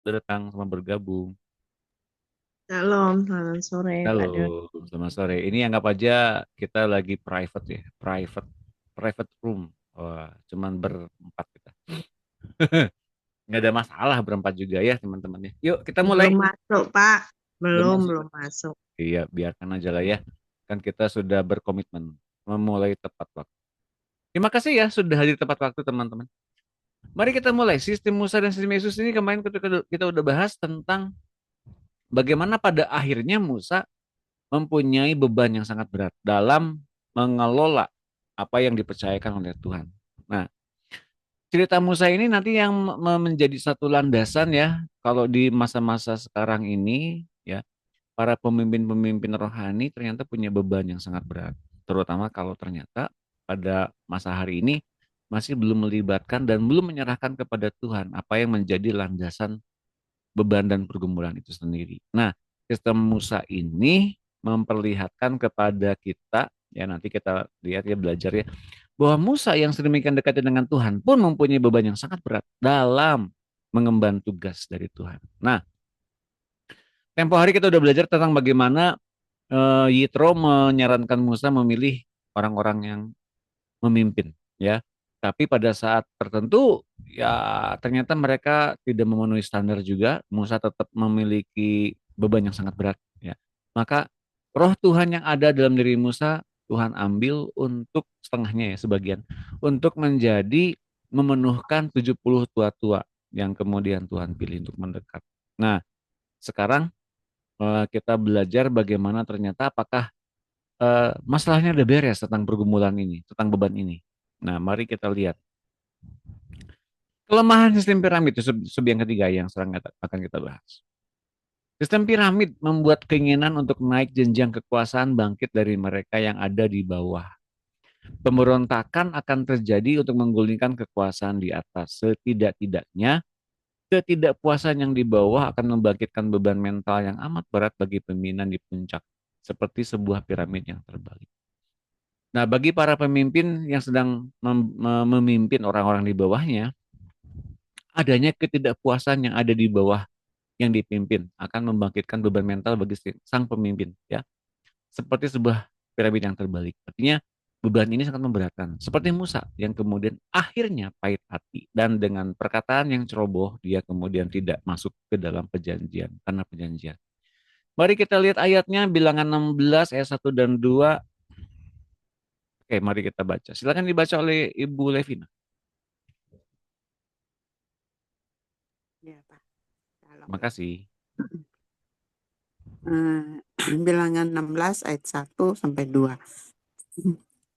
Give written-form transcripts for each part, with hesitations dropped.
udah datang sama bergabung. Shalom, selamat sore Halo, Kak Don. selamat sore. Ini anggap aja kita lagi private ya, private room. Wah, cuman berempat kita. Nggak ada masalah berempat juga ya teman-teman ya. Yuk kita mulai. Belum masuk Pak, Belum belum masuk. belum masuk. Iya, biarkan aja lah ya. Kan kita sudah berkomitmen memulai tepat waktu. Terima kasih ya sudah hadir tepat waktu teman-teman. Mari kita mulai. Sistem Musa dan sistem Yesus ini kemarin kita udah bahas tentang bagaimana pada akhirnya Musa mempunyai beban yang sangat berat dalam mengelola apa yang dipercayakan oleh Tuhan. Nah, cerita Musa ini nanti yang menjadi satu landasan ya, kalau di masa-masa sekarang ini ya, para pemimpin-pemimpin rohani ternyata punya beban yang sangat berat, terutama kalau ternyata pada masa hari ini masih belum melibatkan dan belum menyerahkan kepada Tuhan apa yang menjadi landasan beban dan pergumulan itu sendiri. Nah, sistem Musa ini memperlihatkan kepada kita, ya nanti kita lihat ya belajar ya, bahwa Musa yang sedemikian dekatnya dengan Tuhan pun mempunyai beban yang sangat berat dalam mengemban tugas dari Tuhan. Nah, tempo hari kita udah belajar tentang bagaimana Yitro menyarankan Musa memilih orang-orang yang memimpin, ya. Tapi pada saat tertentu, ya ternyata mereka tidak memenuhi standar juga. Musa tetap memiliki beban yang sangat berat, ya. Maka roh Tuhan yang ada dalam diri Musa, Tuhan ambil untuk setengahnya ya, sebagian. Untuk menjadi memenuhkan 70 tua-tua yang kemudian Tuhan pilih untuk mendekat. Nah, sekarang kita belajar bagaimana ternyata apakah masalahnya udah beres tentang pergumulan ini, tentang beban ini. Nah, mari kita lihat. Kelemahan sistem piramid itu sub yang ketiga yang sekarang akan kita bahas. Sistem piramid membuat keinginan untuk naik jenjang kekuasaan bangkit dari mereka yang ada di bawah. Pemberontakan akan terjadi untuk menggulingkan kekuasaan di atas. Setidak-tidaknya, ketidakpuasan yang di bawah akan membangkitkan beban mental yang amat berat bagi pimpinan di puncak, seperti sebuah piramid yang terbalik. Nah, bagi para pemimpin yang sedang memimpin orang-orang di bawahnya, adanya ketidakpuasan yang ada di bawah yang dipimpin akan membangkitkan beban mental bagi sang pemimpin, ya. Seperti sebuah piramid yang terbalik. Artinya beban ini sangat memberatkan. Seperti Musa yang kemudian akhirnya pahit hati dan dengan perkataan yang ceroboh dia kemudian tidak masuk ke dalam perjanjian karena perjanjian. Mari kita lihat ayatnya Bilangan 16 ayat 1 dan 2. Oke, mari kita baca. Silakan dibaca oleh Ibu Levina. Ya Pak, shalom. Terima kasih. Bilangan 16 ayat 1 sampai 2.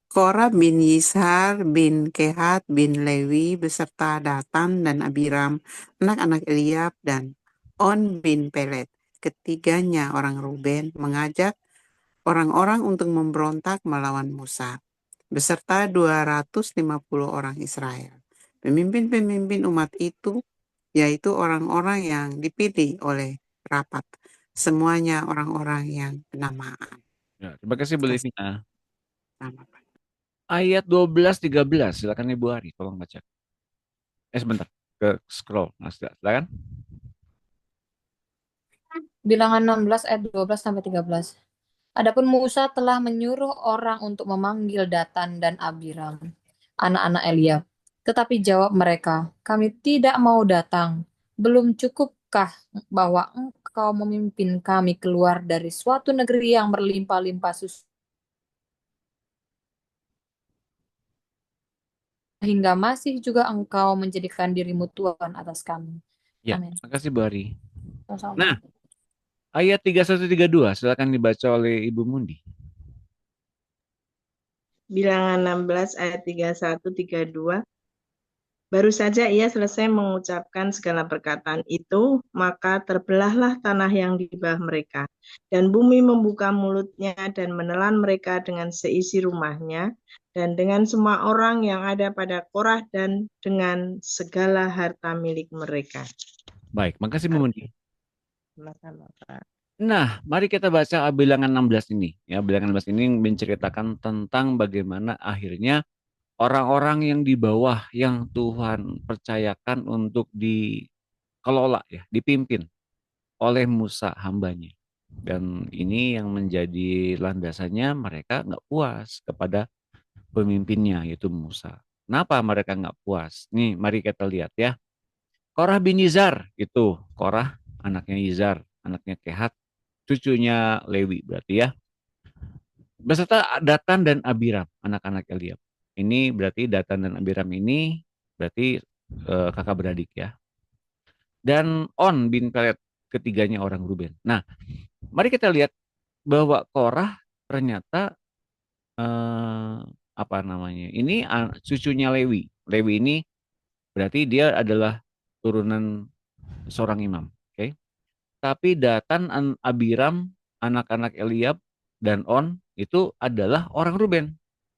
Korah bin Yishar bin Kehat bin Lewi beserta Datan dan Abiram, anak-anak Eliab dan On bin Pelet. Ketiganya orang Ruben mengajak orang-orang untuk memberontak melawan Musa, beserta 250 orang Israel. Pemimpin-pemimpin umat itu, yaitu orang-orang yang dipilih oleh rapat, semuanya orang-orang yang kenamaan. Ya, terima kasih Bu Kasih Levina. nama Pak. Ayat 12-13, silakan Ibu Ari, tolong baca. Sebentar, ke scroll. Nah, silakan. Bilangan 16 ayat 12 sampai 13. Adapun Musa telah menyuruh orang untuk memanggil Datan dan Abiram, anak-anak Eliab. Tetapi jawab mereka, kami tidak mau datang. Belum cukupkah bahwa engkau memimpin kami keluar dari suatu negeri yang berlimpah-limpah susu, hingga masih juga engkau menjadikan dirimu Tuhan atas kami. Ya, Amin. terima kasih Bu Ari. Sama-sama. Nah, ayat 31-32, silakan dibaca oleh Ibu Mundi. Bilangan 16 ayat 31-32. Baru saja ia selesai mengucapkan segala perkataan itu, maka terbelahlah tanah yang di bawah mereka, dan bumi membuka mulutnya dan menelan mereka dengan seisi rumahnya, dan dengan semua orang yang ada pada Korah dan dengan segala harta milik mereka. Baik, makasih Bu Mundi. Sama-sama, Pak. Nah, mari kita baca bilangan 16 ini. Ya, bilangan 16 ini menceritakan tentang bagaimana akhirnya orang-orang yang di bawah yang Tuhan percayakan untuk dikelola ya, dipimpin oleh Musa hambanya. Dan ini yang menjadi landasannya mereka nggak puas kepada pemimpinnya yaitu Musa. Kenapa mereka nggak puas? Nih mari kita lihat ya. Korah bin Yizar itu Korah anaknya Yizar, anaknya Kehat, cucunya Lewi berarti ya. Beserta Datan dan Abiram, anak-anak Eliab. Ini berarti Datan dan Abiram ini berarti kakak beradik ya. Dan On bin Pelet, ketiganya orang Ruben. Nah, mari kita lihat bahwa Korah ternyata apa namanya? Ini cucunya Lewi. Lewi ini berarti dia adalah turunan seorang imam, oke? Okay? Tapi Datan, Abiram, anak-anak Eliab dan On itu adalah orang Ruben.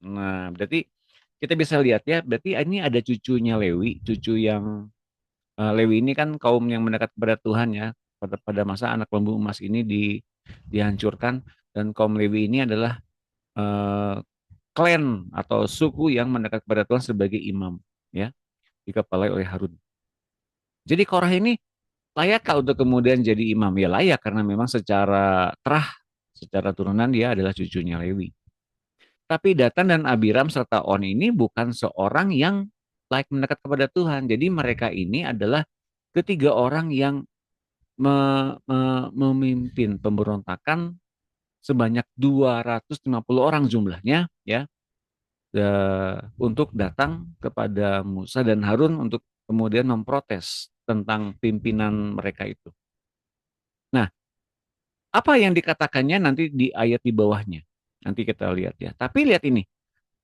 Nah, berarti kita bisa lihat ya, berarti ini ada cucunya Lewi, cucu yang Lewi ini kan kaum yang mendekat kepada Tuhan ya. Pada masa anak lembu emas ini dihancurkan dan kaum Lewi ini adalah eh, klan atau suku yang mendekat kepada Tuhan sebagai imam ya, dikepalai oleh Harun. Jadi Korah ini layakkah untuk kemudian jadi imam? Ya layak karena memang secara terah, secara turunan dia adalah cucunya Lewi. Tapi Datan dan Abiram serta On ini bukan seorang yang layak mendekat kepada Tuhan. Jadi mereka ini adalah ketiga orang yang memimpin pemberontakan sebanyak 250 orang jumlahnya ya, untuk datang kepada Musa dan Harun untuk kemudian memprotes tentang pimpinan mereka itu. Nah, apa yang dikatakannya nanti di ayat di bawahnya. Nanti kita lihat ya. Tapi lihat ini,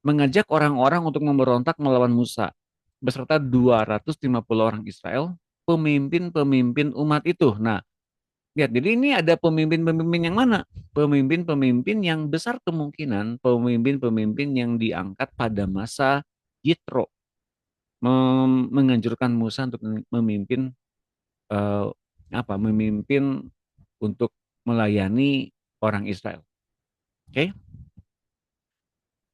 mengajak orang-orang untuk memberontak melawan Musa beserta 250 orang Israel, pemimpin-pemimpin umat itu. Nah, lihat, jadi ini ada pemimpin-pemimpin yang mana? Pemimpin-pemimpin yang besar kemungkinan pemimpin-pemimpin yang diangkat pada masa Yitro, menganjurkan Musa untuk memimpin eh, memimpin untuk melayani orang Israel. Oke? Okay?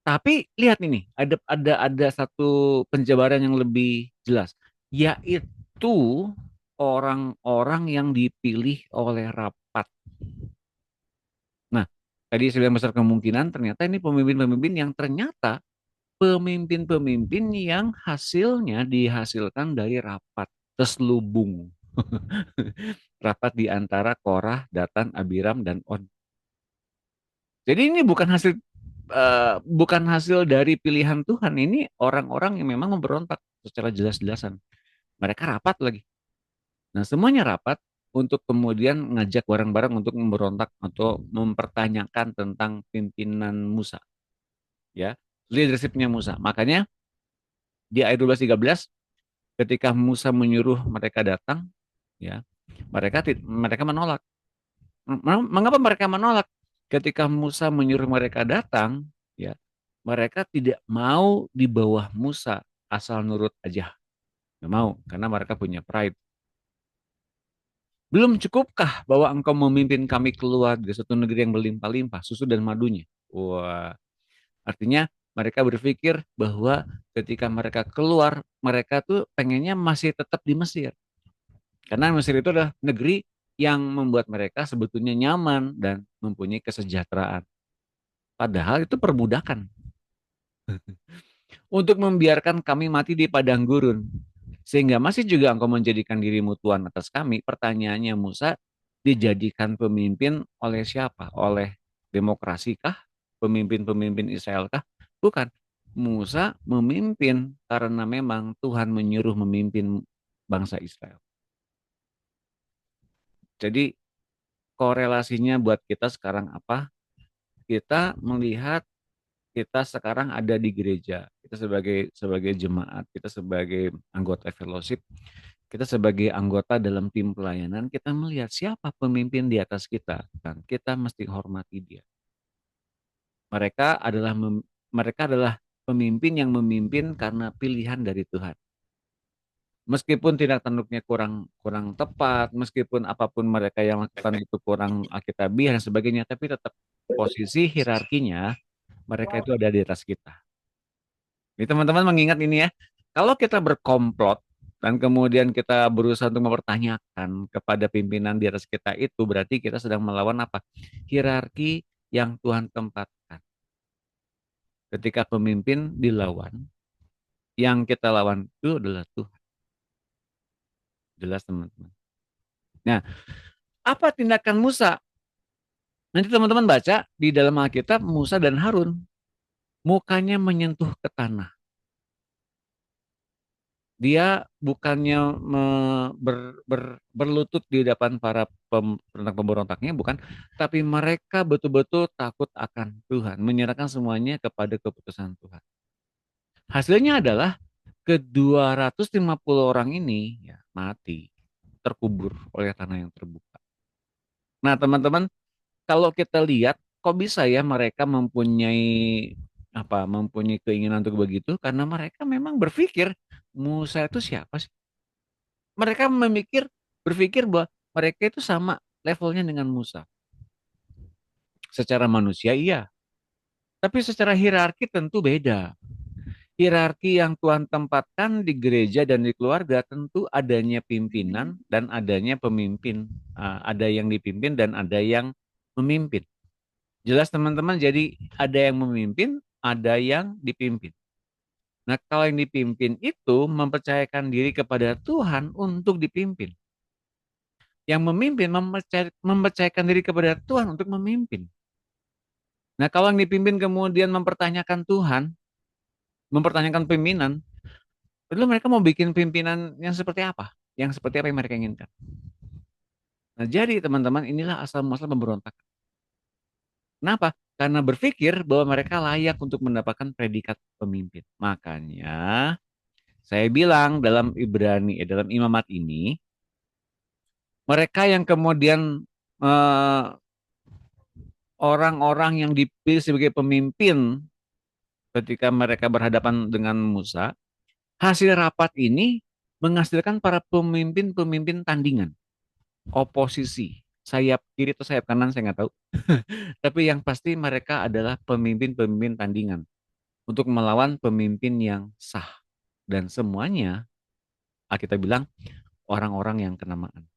Tapi lihat ini, ada satu penjabaran yang lebih jelas, yaitu orang-orang yang dipilih oleh rapat. Nah, tadi saya bilang besar kemungkinan ternyata ini pemimpin-pemimpin yang ternyata pemimpin-pemimpin yang hasilnya dihasilkan dari rapat terselubung. Rapat di antara Korah, Datan, Abiram, dan On. Jadi ini bukan hasil dari pilihan Tuhan. Ini orang-orang yang memang memberontak secara jelas-jelasan. Mereka rapat lagi. Nah, semuanya rapat untuk kemudian ngajak bareng-bareng untuk memberontak atau mempertanyakan tentang pimpinan Musa. Ya, leadershipnya Musa. Makanya di ayat 12-13 ketika Musa menyuruh mereka datang, ya, mereka menolak. Mengapa mereka menolak? Ketika Musa menyuruh mereka datang, ya, mereka tidak mau di bawah Musa asal nurut aja. Nggak mau, karena mereka punya pride. Belum cukupkah bahwa engkau memimpin kami keluar dari satu negeri yang berlimpah-limpah, susu dan madunya? Wah, artinya mereka berpikir bahwa ketika mereka keluar, mereka tuh pengennya masih tetap di Mesir. Karena Mesir itu adalah negeri yang membuat mereka sebetulnya nyaman dan mempunyai kesejahteraan. Padahal itu perbudakan. Untuk membiarkan kami mati di padang gurun. Sehingga masih juga engkau menjadikan dirimu Tuhan atas kami. Pertanyaannya Musa, dijadikan pemimpin oleh siapa? Oleh demokrasi kah? Pemimpin-pemimpin Israel kah? Bukan. Musa memimpin karena memang Tuhan menyuruh memimpin bangsa Israel. Jadi korelasinya buat kita sekarang apa? Kita melihat kita sekarang ada di gereja, kita sebagai jemaat, kita sebagai anggota fellowship, kita sebagai anggota dalam tim pelayanan, kita melihat siapa pemimpin di atas kita, dan kita mesti hormati dia. Mereka adalah pemimpin yang memimpin karena pilihan dari Tuhan. Meskipun tindak tanduknya kurang tepat, meskipun apapun mereka yang lakukan itu kurang alkitabiah dan sebagainya, tapi tetap posisi hierarkinya mereka itu ada di atas kita. Jadi teman-teman mengingat ini ya, kalau kita berkomplot dan kemudian kita berusaha untuk mempertanyakan kepada pimpinan di atas kita itu, berarti kita sedang melawan apa? Hierarki yang Tuhan tempatkan. Ketika pemimpin dilawan, yang kita lawan itu adalah Tuhan. Jelas teman-teman. Nah, apa tindakan Musa? Nanti teman-teman baca di dalam Alkitab, Musa dan Harun mukanya menyentuh ke tanah. Dia bukannya berlutut di depan para pemberontaknya, bukan, tapi mereka betul-betul takut akan Tuhan, menyerahkan semuanya kepada keputusan Tuhan. Hasilnya adalah ke-250 orang ini ya mati, terkubur oleh tanah yang terbuka. Nah, teman-teman, kalau kita lihat kok bisa ya mereka mempunyai keinginan untuk begitu, karena mereka memang berpikir Musa itu siapa sih? Mereka berpikir bahwa mereka itu sama levelnya dengan Musa. Secara manusia iya, tapi secara hierarki tentu beda. Hierarki yang Tuhan tempatkan di gereja dan di keluarga tentu adanya pimpinan dan adanya pemimpin. Ada yang dipimpin dan ada yang memimpin. Jelas teman-teman, jadi ada yang memimpin, ada yang dipimpin. Nah, kalau yang dipimpin itu mempercayakan diri kepada Tuhan untuk dipimpin. Yang memimpin mempercayakan diri kepada Tuhan untuk memimpin. Nah, kalau yang dipimpin kemudian mempertanyakan Tuhan, mempertanyakan pimpinan, lalu mereka mau bikin pimpinan yang seperti apa? Yang seperti apa yang mereka inginkan. Nah, jadi teman-teman, inilah asal-muasal pemberontakan. Kenapa? Karena berpikir bahwa mereka layak untuk mendapatkan predikat pemimpin. Makanya saya bilang dalam dalam imamat ini, mereka yang kemudian orang-orang yang dipilih sebagai pemimpin ketika mereka berhadapan dengan Musa, hasil rapat ini menghasilkan para pemimpin-pemimpin tandingan, oposisi, sayap kiri atau sayap kanan saya nggak tahu. Tapi yang pasti mereka adalah pemimpin-pemimpin tandingan untuk melawan pemimpin yang sah. Dan semuanya, kita bilang, orang-orang yang kenamaan.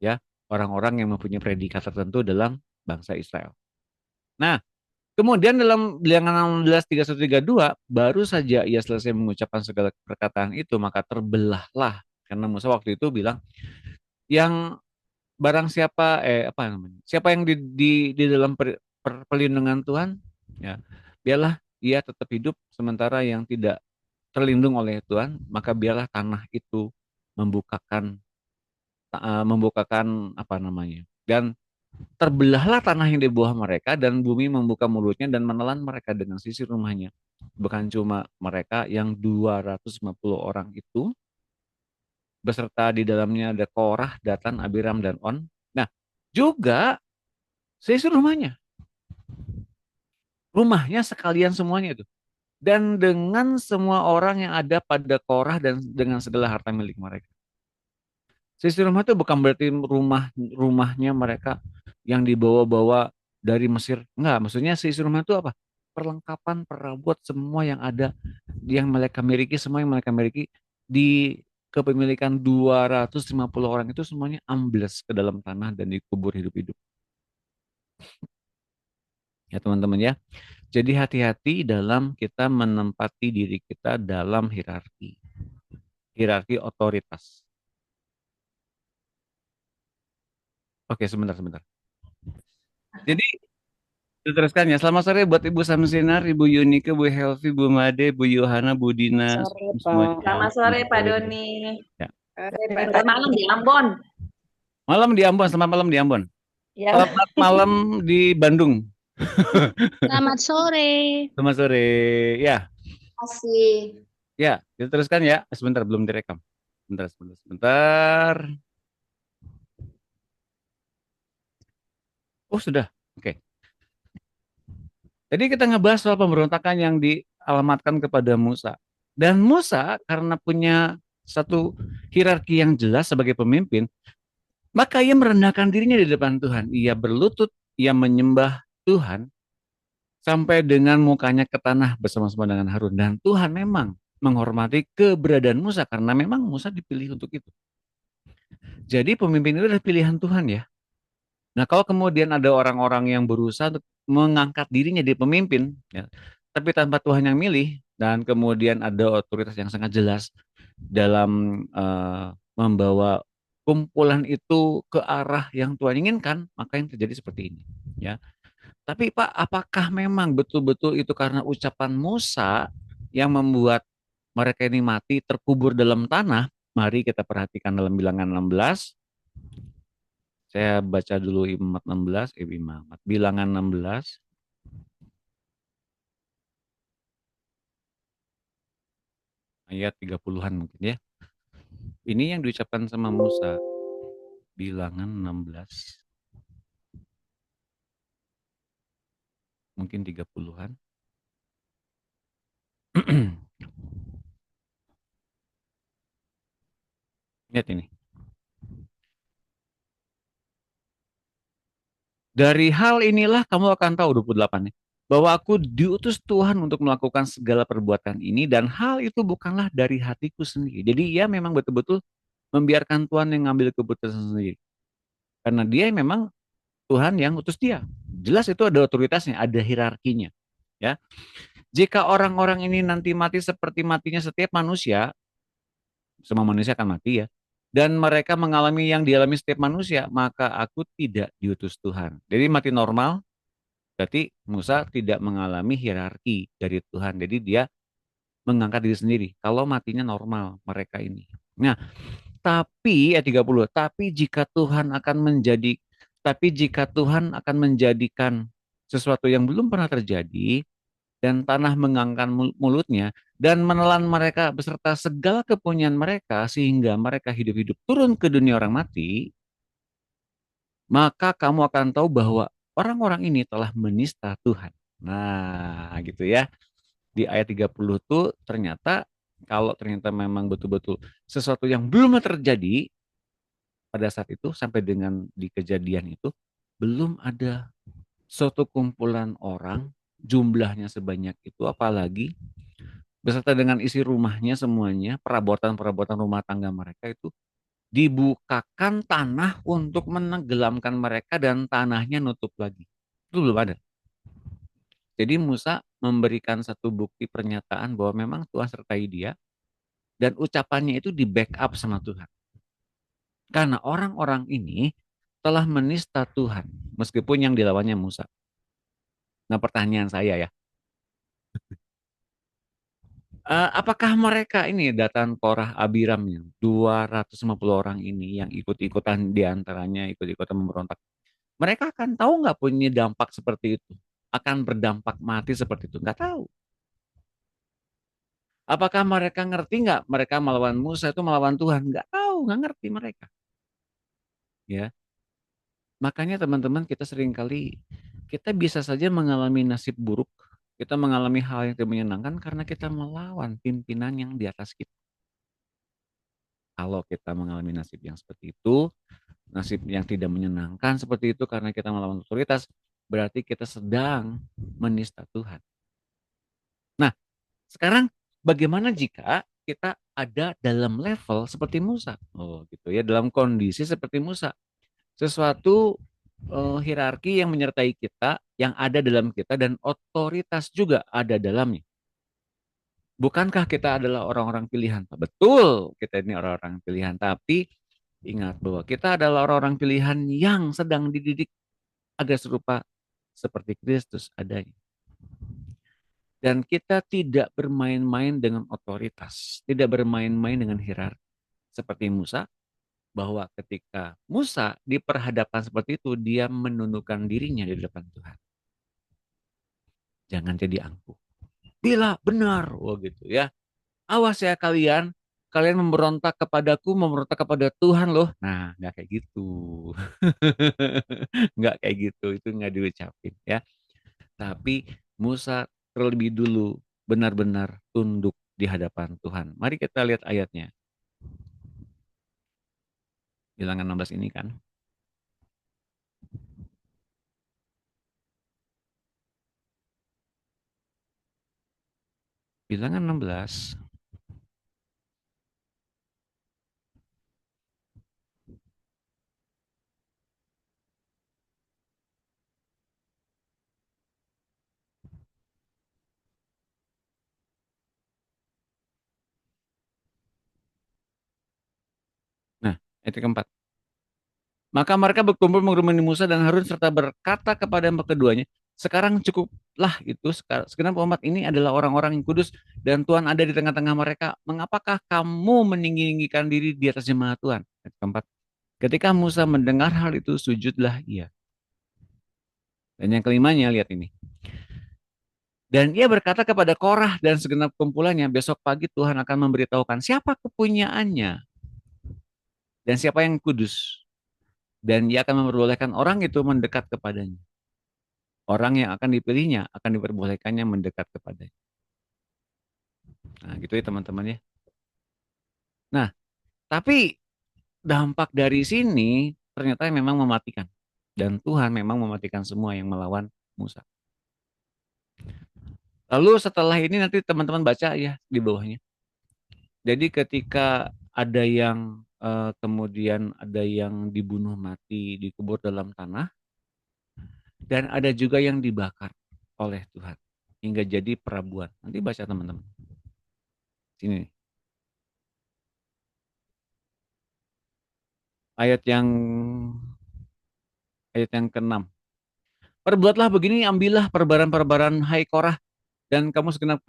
Ya, orang-orang yang mempunyai predikat tertentu dalam bangsa Israel. Nah, kemudian dalam Bilangan 16:31-32 baru saja ia selesai mengucapkan segala perkataan itu, maka terbelahlah, karena Musa waktu itu bilang, yang barang siapa siapa yang di dalam perlindungan Tuhan, ya biarlah ia tetap hidup, sementara yang tidak terlindung oleh Tuhan, maka biarlah tanah itu membukakan dan terbelahlah tanah yang di bawah mereka, dan bumi membuka mulutnya dan menelan mereka dengan sisi rumahnya. Bukan cuma mereka, yang 250 orang itu, beserta di dalamnya ada Korah, Datan, Abiram, dan On. Nah, juga sisi rumahnya. Rumahnya sekalian semuanya itu. Dan dengan semua orang yang ada pada Korah dan dengan segala harta milik mereka. Sisi rumah itu bukan berarti rumahnya mereka yang dibawa-bawa dari Mesir. Enggak, maksudnya sisi rumah itu apa? Perlengkapan, perabot, semua yang ada, yang mereka miliki, semua yang mereka miliki di kepemilikan 250 orang itu semuanya ambles ke dalam tanah dan dikubur hidup-hidup. Ya teman-teman ya. Jadi hati-hati dalam kita menempati diri kita dalam hierarki. Hierarki otoritas. Oke, sebentar. Jadi diteruskan ya. Selamat sore buat Ibu Samsinar, Ibu Yunike, Bu Helvi, Bu Made, Bu Yohana, Bu Dina. Selamat sore Pak Doni. Ya. Selamat malam di Ambon. Malam di Ambon, selamat malam di Ambon. Ya. Selamat malam di Bandung. Selamat sore. Selamat sore. Ya. Kasih. Ya, diteruskan ya. Sebentar, belum direkam. Sebentar. Oh, sudah. Oke. Jadi kita ngebahas soal pemberontakan yang dialamatkan kepada Musa. Dan Musa karena punya satu hierarki yang jelas sebagai pemimpin, maka ia merendahkan dirinya di depan Tuhan. Ia berlutut, ia menyembah Tuhan sampai dengan mukanya ke tanah bersama-sama dengan Harun. Dan Tuhan memang menghormati keberadaan Musa karena memang Musa dipilih untuk itu. Jadi pemimpin itu adalah pilihan Tuhan ya. Nah, kalau kemudian ada orang-orang yang berusaha untuk mengangkat dirinya di pemimpin, ya, tapi tanpa Tuhan yang milih, dan kemudian ada otoritas yang sangat jelas dalam membawa kumpulan itu ke arah yang Tuhan inginkan, maka yang terjadi seperti ini. Ya, tapi Pak, apakah memang betul-betul itu karena ucapan Musa yang membuat mereka ini mati terkubur dalam tanah? Mari kita perhatikan dalam Bilangan 16. Saya baca dulu Imamat 16, Imamat. Bilangan 16 ayat 30-an mungkin ya. Ini yang diucapkan sama Musa. Bilangan 16 mungkin 30-an. Lihat ini. Dari hal inilah kamu akan tahu 28 nih, bahwa aku diutus Tuhan untuk melakukan segala perbuatan ini dan hal itu bukanlah dari hatiku sendiri. Jadi ia memang betul-betul membiarkan Tuhan yang ngambil keputusan sendiri. Karena dia memang Tuhan yang utus dia. Jelas itu ada otoritasnya, ada hierarkinya. Ya, jika orang-orang ini nanti mati seperti matinya setiap manusia, semua manusia akan mati ya, dan mereka mengalami yang dialami setiap manusia, maka aku tidak diutus Tuhan. Jadi mati normal, berarti Musa tidak mengalami hierarki dari Tuhan. Jadi dia mengangkat diri sendiri. Kalau matinya normal mereka ini. Nah, tapi ayat 30, tapi jika Tuhan akan menjadikan sesuatu yang belum pernah terjadi dan tanah mengangkat mulutnya dan menelan mereka beserta segala kepunyaan mereka sehingga mereka hidup-hidup turun ke dunia orang mati, maka kamu akan tahu bahwa orang-orang ini telah menista Tuhan. Nah, gitu ya. Di ayat 30 tuh ternyata kalau ternyata memang betul-betul sesuatu yang belum terjadi pada saat itu sampai dengan di kejadian itu belum ada suatu kumpulan orang jumlahnya sebanyak itu apalagi beserta dengan isi rumahnya semuanya perabotan-perabotan rumah tangga mereka itu dibukakan tanah untuk menenggelamkan mereka dan tanahnya nutup lagi. Itu belum ada. Jadi Musa memberikan satu bukti pernyataan bahwa memang Tuhan sertai dia dan ucapannya itu di backup sama Tuhan. Karena orang-orang ini telah menista Tuhan meskipun yang dilawannya Musa. Nah, pertanyaan saya ya, apakah mereka ini Datan, Korah, Abiram yang 250 orang ini yang ikut-ikutan diantaranya ikut-ikutan memberontak, mereka akan tahu nggak punya dampak seperti itu? Akan berdampak mati seperti itu? Nggak tahu. Apakah mereka ngerti nggak mereka melawan Musa itu melawan Tuhan? Nggak tahu, nggak ngerti mereka. Ya, makanya teman-teman kita seringkali kita bisa saja mengalami nasib buruk, kita mengalami hal yang tidak menyenangkan karena kita melawan pimpinan yang di atas kita. Kalau kita mengalami nasib yang seperti itu, nasib yang tidak menyenangkan seperti itu karena kita melawan otoritas, berarti kita sedang menista Tuhan. Nah, sekarang bagaimana jika kita ada dalam level seperti Musa? Oh, gitu ya, dalam kondisi seperti Musa. Sesuatu hierarki yang menyertai kita, yang ada dalam kita dan otoritas juga ada dalamnya. Bukankah kita adalah orang-orang pilihan? Betul, kita ini orang-orang pilihan, tapi ingat bahwa kita adalah orang-orang pilihan yang sedang dididik agar serupa seperti Kristus adanya. Dan kita tidak bermain-main dengan otoritas, tidak bermain-main dengan hierarki. Seperti Musa, bahwa ketika Musa diperhadapkan seperti itu, dia menundukkan dirinya di depan Tuhan. Jangan jadi angkuh. Bila benar, oh gitu ya. Awas ya kalian, kalian memberontak kepadaku, memberontak kepada Tuhan loh. Nah, nggak kayak gitu. Nggak kayak gitu, itu nggak diucapin ya. Tapi Musa terlebih dulu benar-benar tunduk di hadapan Tuhan. Mari kita lihat ayatnya. Bilangan 16 ini kan. Bilangan 16 Ayat keempat. Maka mereka berkumpul mengerumuni Musa dan Harun serta berkata kepada keduanya, sekarang cukuplah itu, segenap umat ini adalah orang-orang yang kudus dan Tuhan ada di tengah-tengah mereka. Mengapakah kamu meninggikan diri di atas jemaat Tuhan? Ayat keempat. Ketika Musa mendengar hal itu, sujudlah ia. Dan yang kelimanya, lihat ini. Dan ia berkata kepada Korah dan segenap kumpulannya, besok pagi Tuhan akan memberitahukan siapa kepunyaannya dan siapa yang kudus. Dan ia akan memperbolehkan orang itu mendekat kepadanya. Orang yang akan dipilihnya akan diperbolehkannya mendekat kepadanya. Nah, gitu ya teman-teman ya. Nah, tapi dampak dari sini ternyata memang mematikan. Dan Tuhan memang mematikan semua yang melawan Musa. Lalu setelah ini nanti teman-teman baca ya di bawahnya. Jadi ketika ada yang kemudian ada yang dibunuh mati, dikubur dalam tanah, dan ada juga yang dibakar oleh Tuhan hingga jadi perabuan. Nanti baca teman-teman. Sini. Ayat yang ke-6. Perbuatlah begini, ambillah perbaran-perbaran hai Korah dan kamu segenap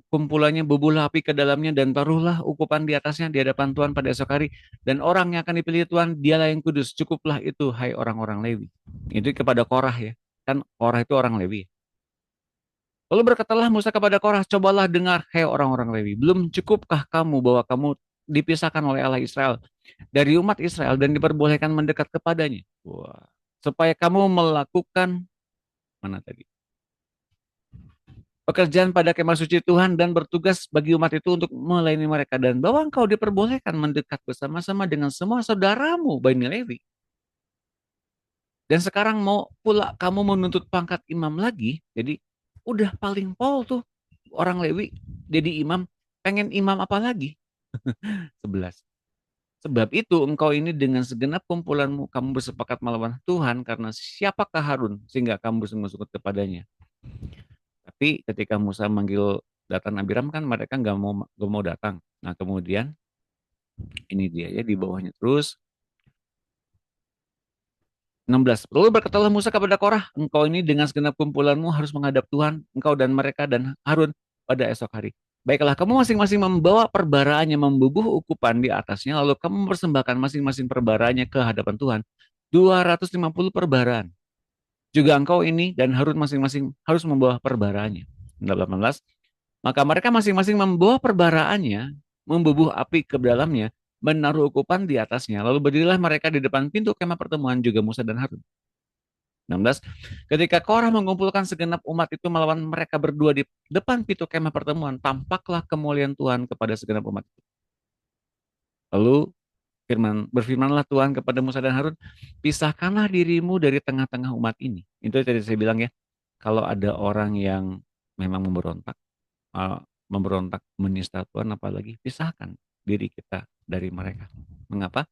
kumpulannya, bubuhlah api ke dalamnya dan taruhlah ukupan di atasnya di hadapan Tuhan pada esok hari, dan orang yang akan dipilih Tuhan dialah yang kudus. Cukuplah itu hai orang-orang Lewi. Itu kepada Korah ya, kan Korah itu orang Lewi. Lalu berkatalah Musa kepada Korah, cobalah dengar hai orang-orang Lewi, belum cukupkah kamu bahwa kamu dipisahkan oleh Allah Israel dari umat Israel dan diperbolehkan mendekat kepadanya? Wah, supaya kamu melakukan mana tadi? Pekerjaan pada kemah suci Tuhan dan bertugas bagi umat itu untuk melayani mereka, dan bahwa engkau diperbolehkan mendekat bersama-sama dengan semua saudaramu Bani Lewi. Dan sekarang mau pula kamu menuntut pangkat imam lagi, jadi udah paling pol tuh orang Lewi jadi imam, pengen imam apa lagi? 11. Sebab itu engkau ini dengan segenap kumpulanmu kamu bersepakat melawan Tuhan, karena siapakah Harun sehingga kamu bersungguh-sungguh kepadanya. Tapi ketika Musa manggil Datan Abiram kan mereka nggak mau datang. Nah kemudian ini dia ya di bawahnya terus 16. Lalu berkatalah Musa kepada Korah, engkau ini dengan segenap kumpulanmu harus menghadap Tuhan, engkau dan mereka dan Harun pada esok hari. Baiklah, kamu masing-masing membawa perbaraannya, membubuh ukupan di atasnya, lalu kamu mempersembahkan masing-masing perbaraannya ke hadapan Tuhan. 250 perbaraan. Juga engkau ini dan Harun masing-masing harus membawa perbaraannya. 18. Maka mereka masing-masing membawa perbaraannya, membubuh api ke dalamnya, menaruh ukupan di atasnya. Lalu berdirilah mereka di depan pintu kemah pertemuan, juga Musa dan Harun. 16. Ketika Korah mengumpulkan segenap umat itu melawan mereka berdua di depan pintu kemah pertemuan, tampaklah kemuliaan Tuhan kepada segenap umat itu. Lalu berfirmanlah Tuhan kepada Musa dan Harun, pisahkanlah dirimu dari tengah-tengah umat ini. Itu tadi saya bilang ya, kalau ada orang yang memang memberontak menista Tuhan, apalagi pisahkan diri kita dari mereka. Mengapa?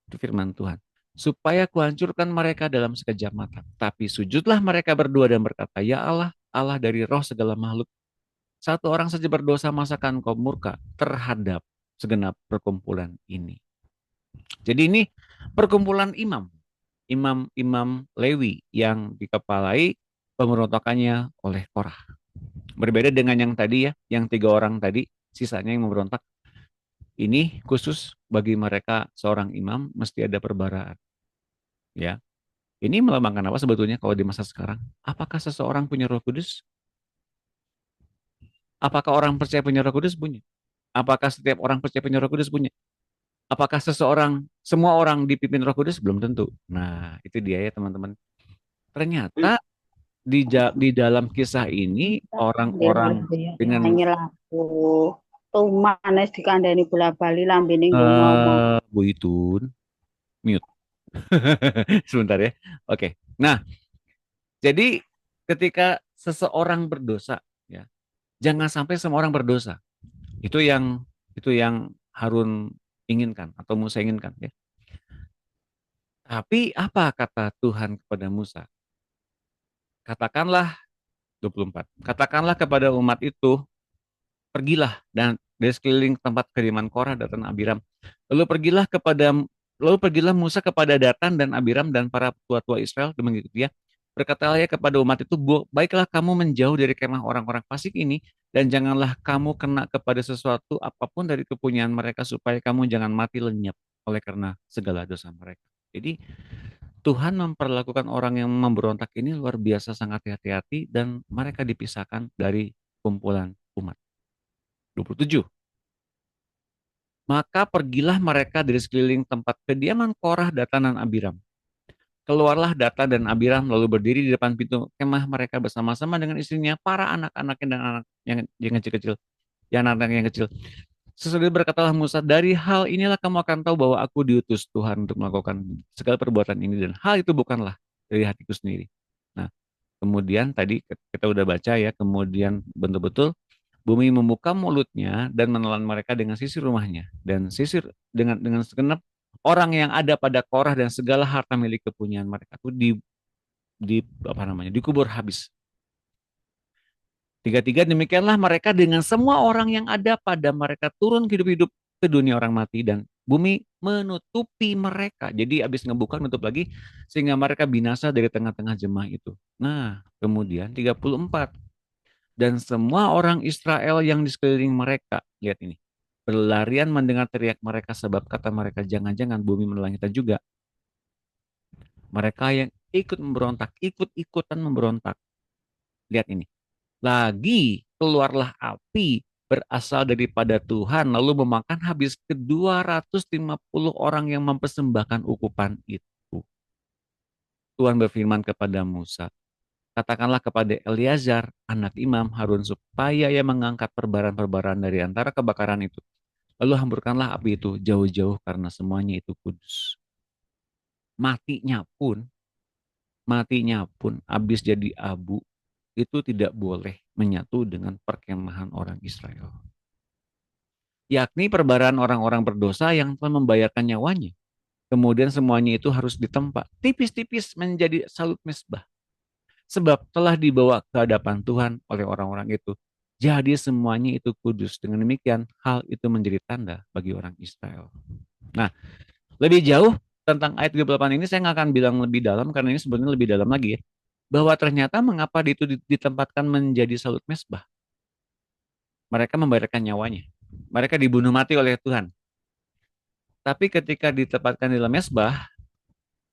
Itu firman Tuhan. Supaya kuhancurkan mereka dalam sekejap mata. Tapi sujudlah mereka berdua dan berkata, ya Allah, Allah dari roh segala makhluk, satu orang saja berdosa, masakan kau murka terhadap segenap perkumpulan ini. Jadi ini perkumpulan imam Lewi yang dikepalai pemberontakannya oleh Korah. Berbeda dengan yang tadi ya, yang 3 orang tadi, sisanya yang memberontak. Ini khusus bagi mereka seorang imam mesti ada perbaraan. Ya. Ini melambangkan apa sebetulnya kalau di masa sekarang? Apakah seseorang punya Roh Kudus? Apakah orang percaya punya Roh Kudus? Punya. Apakah setiap orang percaya punya Roh Kudus? Punya. Apakah semua orang dipimpin Roh Kudus? Belum tentu. Nah, itu dia ya teman-teman. Ternyata di dalam kisah ini orang-orang dengan Nyanyi lagu. Tumanes dikandani bola bali lambene nggo ngomong. Bu Itun mute. Sebentar ya. Oke. Nah, jadi ketika seseorang berdosa ya, jangan sampai semua orang berdosa. Itu yang Harun inginkan atau Musa inginkan ya. Tapi apa kata Tuhan kepada Musa? Katakanlah 24. Katakanlah kepada umat itu, pergilah dan dari sekeliling tempat kediaman Korah, Datan, Abiram. Lalu pergilah kepada Lalu pergilah Musa kepada Datan dan Abiram dan para tua-tua Israel dan mengikuti dia. Berkatalah ia kepada umat itu, baiklah kamu menjauh dari kemah orang-orang fasik ini, dan janganlah kamu kena kepada sesuatu apapun dari kepunyaan mereka, supaya kamu jangan mati lenyap oleh karena segala dosa mereka. Jadi Tuhan memperlakukan orang yang memberontak ini luar biasa sangat hati-hati, dan mereka dipisahkan dari kumpulan umat. 27. Maka pergilah mereka dari sekeliling tempat kediaman Korah, Datan, dan Abiram. Keluarlah Datan dan Abiram lalu berdiri di depan pintu kemah mereka bersama-sama dengan istrinya, para anak-anaknya dan anak yang kecil-kecil, anak-anak yang kecil. Sesudah berkatalah Musa, dari hal inilah kamu akan tahu bahwa aku diutus Tuhan untuk melakukan segala perbuatan ini, dan hal itu bukanlah dari hatiku sendiri. Nah, kemudian tadi kita udah baca ya, kemudian betul-betul bumi membuka mulutnya dan menelan mereka dengan sisir rumahnya, dan sisir dengan segenap orang yang ada pada Korah, dan segala harta milik kepunyaan mereka itu di apa namanya, dikubur habis. 33, demikianlah mereka dengan semua orang yang ada pada mereka turun hidup-hidup ke dunia orang mati, dan bumi menutupi mereka. Jadi habis ngebuka nutup lagi sehingga mereka binasa dari tengah-tengah jemaah itu. Nah, kemudian 34, dan semua orang Israel yang di sekeliling mereka, lihat ini, berlarian mendengar teriak mereka, sebab kata mereka, jangan-jangan bumi menelan kita juga. Mereka yang ikut memberontak, ikut-ikutan memberontak. Lihat ini. Lagi keluarlah api berasal daripada Tuhan, lalu memakan habis ke 250 orang yang mempersembahkan ukupan itu. Tuhan berfirman kepada Musa, katakanlah kepada Eleazar, anak Imam Harun, supaya ia mengangkat perbaran-perbaran dari antara kebakaran itu. Lalu hamburkanlah api itu jauh-jauh, karena semuanya itu kudus. Matinya pun habis jadi abu, itu tidak boleh menyatu dengan perkemahan orang Israel. Yakni perbaran orang-orang berdosa yang telah membayarkan nyawanya. Kemudian semuanya itu harus ditempa tipis-tipis menjadi salut mezbah. Sebab telah dibawa ke hadapan Tuhan oleh orang-orang itu. Jadi semuanya itu kudus. Dengan demikian hal itu menjadi tanda bagi orang Israel. Nah, lebih jauh tentang ayat 38 ini saya nggak akan bilang lebih dalam, karena ini sebenarnya lebih dalam lagi ya. Bahwa ternyata mengapa itu ditempatkan menjadi salut mezbah. Mereka membayarkan nyawanya. Mereka dibunuh mati oleh Tuhan. Tapi ketika ditempatkan di dalam mezbah,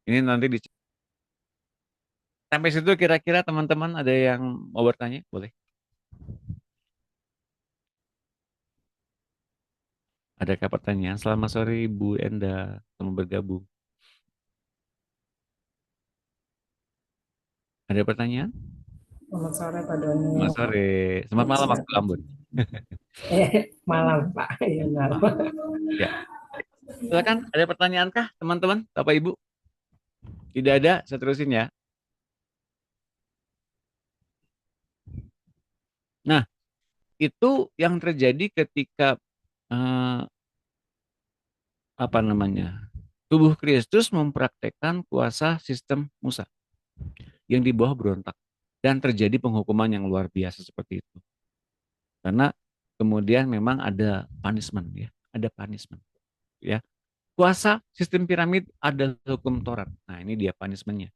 ini nanti sampai situ kira-kira teman-teman ada yang mau bertanya? Boleh. Adakah pertanyaan? Selamat sore Ibu Enda, selamat bergabung. Ada pertanyaan? Selamat sore Pak Doni. Selamat sore. Selamat malam waktu Ambon. Malam Pak. Ya, malam. Ya. Silakan, ada pertanyaan kah teman-teman, Bapak Ibu? Tidak ada, saya terusin ya. Nah, itu yang terjadi ketika apa namanya, tubuh Kristus mempraktekkan kuasa sistem Musa yang di bawah berontak, dan terjadi penghukuman yang luar biasa seperti itu. Karena kemudian memang ada punishment ya, ada punishment ya. Kuasa sistem piramid ada hukum Taurat. Nah, ini dia punishment-nya.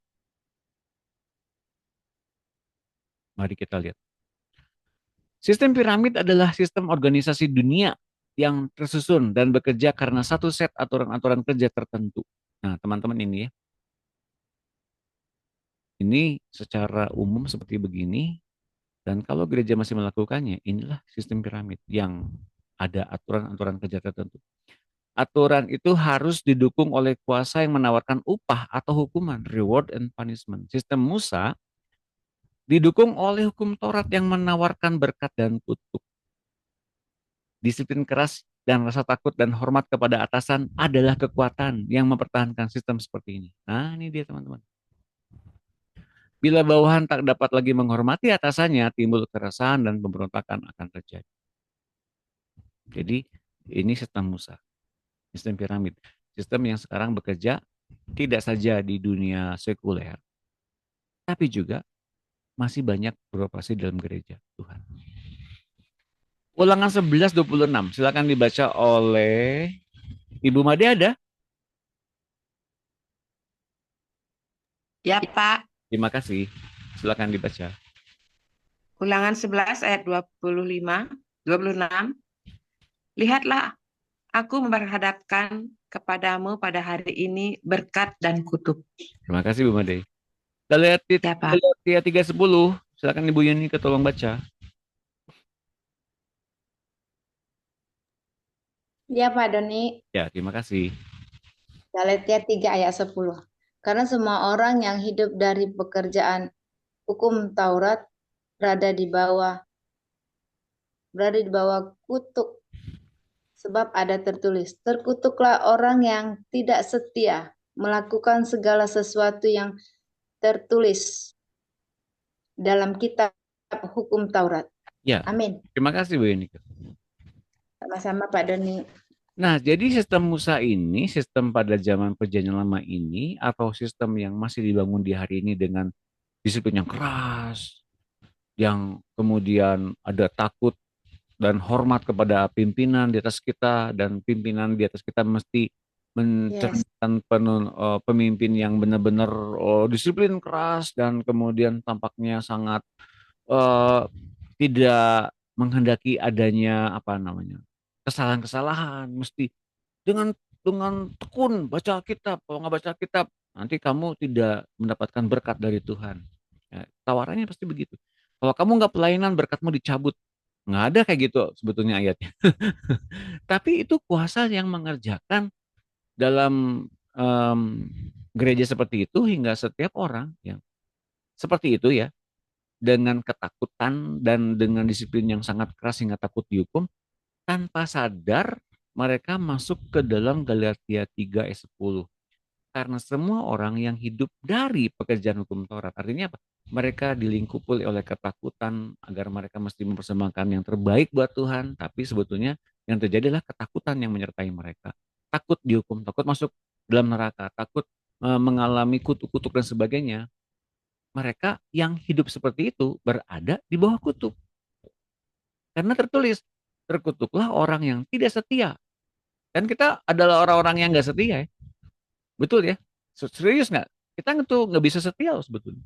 Mari kita lihat. Sistem piramid adalah sistem organisasi dunia yang tersusun dan bekerja karena satu set aturan-aturan kerja tertentu. Nah, teman-teman ini ya. Ini secara umum seperti begini, dan kalau gereja masih melakukannya, inilah sistem piramid yang ada aturan-aturan kerja tertentu. Aturan itu harus didukung oleh kuasa yang menawarkan upah atau hukuman, reward and punishment. Sistem Musa didukung oleh hukum Taurat yang menawarkan berkat dan kutuk. Disiplin keras dan rasa takut dan hormat kepada atasan adalah kekuatan yang mempertahankan sistem seperti ini. Nah, ini dia teman-teman. Bila bawahan tak dapat lagi menghormati atasannya, timbul keresahan dan pemberontakan akan terjadi. Jadi, ini sistem Musa. Sistem piramid. Sistem yang sekarang bekerja tidak saja di dunia sekuler, tapi juga masih banyak beroperasi dalam gereja Tuhan. Ulangan 11:26, silakan dibaca oleh Ibu Made ada? Ya, Pak. Terima kasih. Silakan dibaca. Ulangan 11 ayat 26. Lihatlah, aku memperhadapkan kepadamu pada hari ini berkat dan kutuk. Terima kasih Bu Made. Galatia Ya, Pak. 3:10. Silakan Ibu Yuni tolong baca. Ya, Pak Doni. Ya, terima kasih. Galatia 3 ayat 10. Karena semua orang yang hidup dari pekerjaan hukum Taurat berada di bawah kutuk. Sebab ada tertulis, terkutuklah orang yang tidak setia melakukan segala sesuatu yang tertulis dalam kitab hukum Taurat. Ya, Amin. terima kasih Bu Yuni. Sama-sama Pak Doni. Nah, jadi sistem Musa ini, sistem pada zaman perjanjian lama ini, atau sistem yang masih dibangun di hari ini dengan disiplin yang keras, yang kemudian ada takut dan hormat kepada pimpinan di atas kita, dan pimpinan di atas kita mesti mencerminkan pemimpin yang benar-benar disiplin keras dan kemudian tampaknya sangat tidak menghendaki adanya apa namanya kesalahan-kesalahan, mesti dengan tekun baca kitab. Kalau nggak baca kitab nanti kamu tidak mendapatkan berkat dari Tuhan. Ya, tawarannya pasti begitu. Kalau kamu nggak pelayanan berkatmu dicabut. Nggak ada kayak gitu sebetulnya ayatnya. Tapi itu kuasa yang mengerjakan dalam gereja seperti itu hingga setiap orang yang seperti itu ya, dengan ketakutan dan dengan disiplin yang sangat keras hingga takut dihukum, tanpa sadar mereka masuk ke dalam Galatia 3 ayat 10. Karena semua orang yang hidup dari pekerjaan hukum Taurat, artinya apa? Mereka dilingkupi oleh ketakutan agar mereka mesti mempersembahkan yang terbaik buat Tuhan, tapi sebetulnya yang terjadi adalah ketakutan yang menyertai mereka. Takut dihukum, takut masuk dalam neraka, takut mengalami kutuk-kutuk dan sebagainya. Mereka yang hidup seperti itu berada di bawah kutuk. Karena tertulis, terkutuklah orang yang tidak setia. Dan kita adalah orang-orang yang nggak setia ya. Betul ya? Serius nggak? Kita tuh nggak bisa setia loh sebetulnya.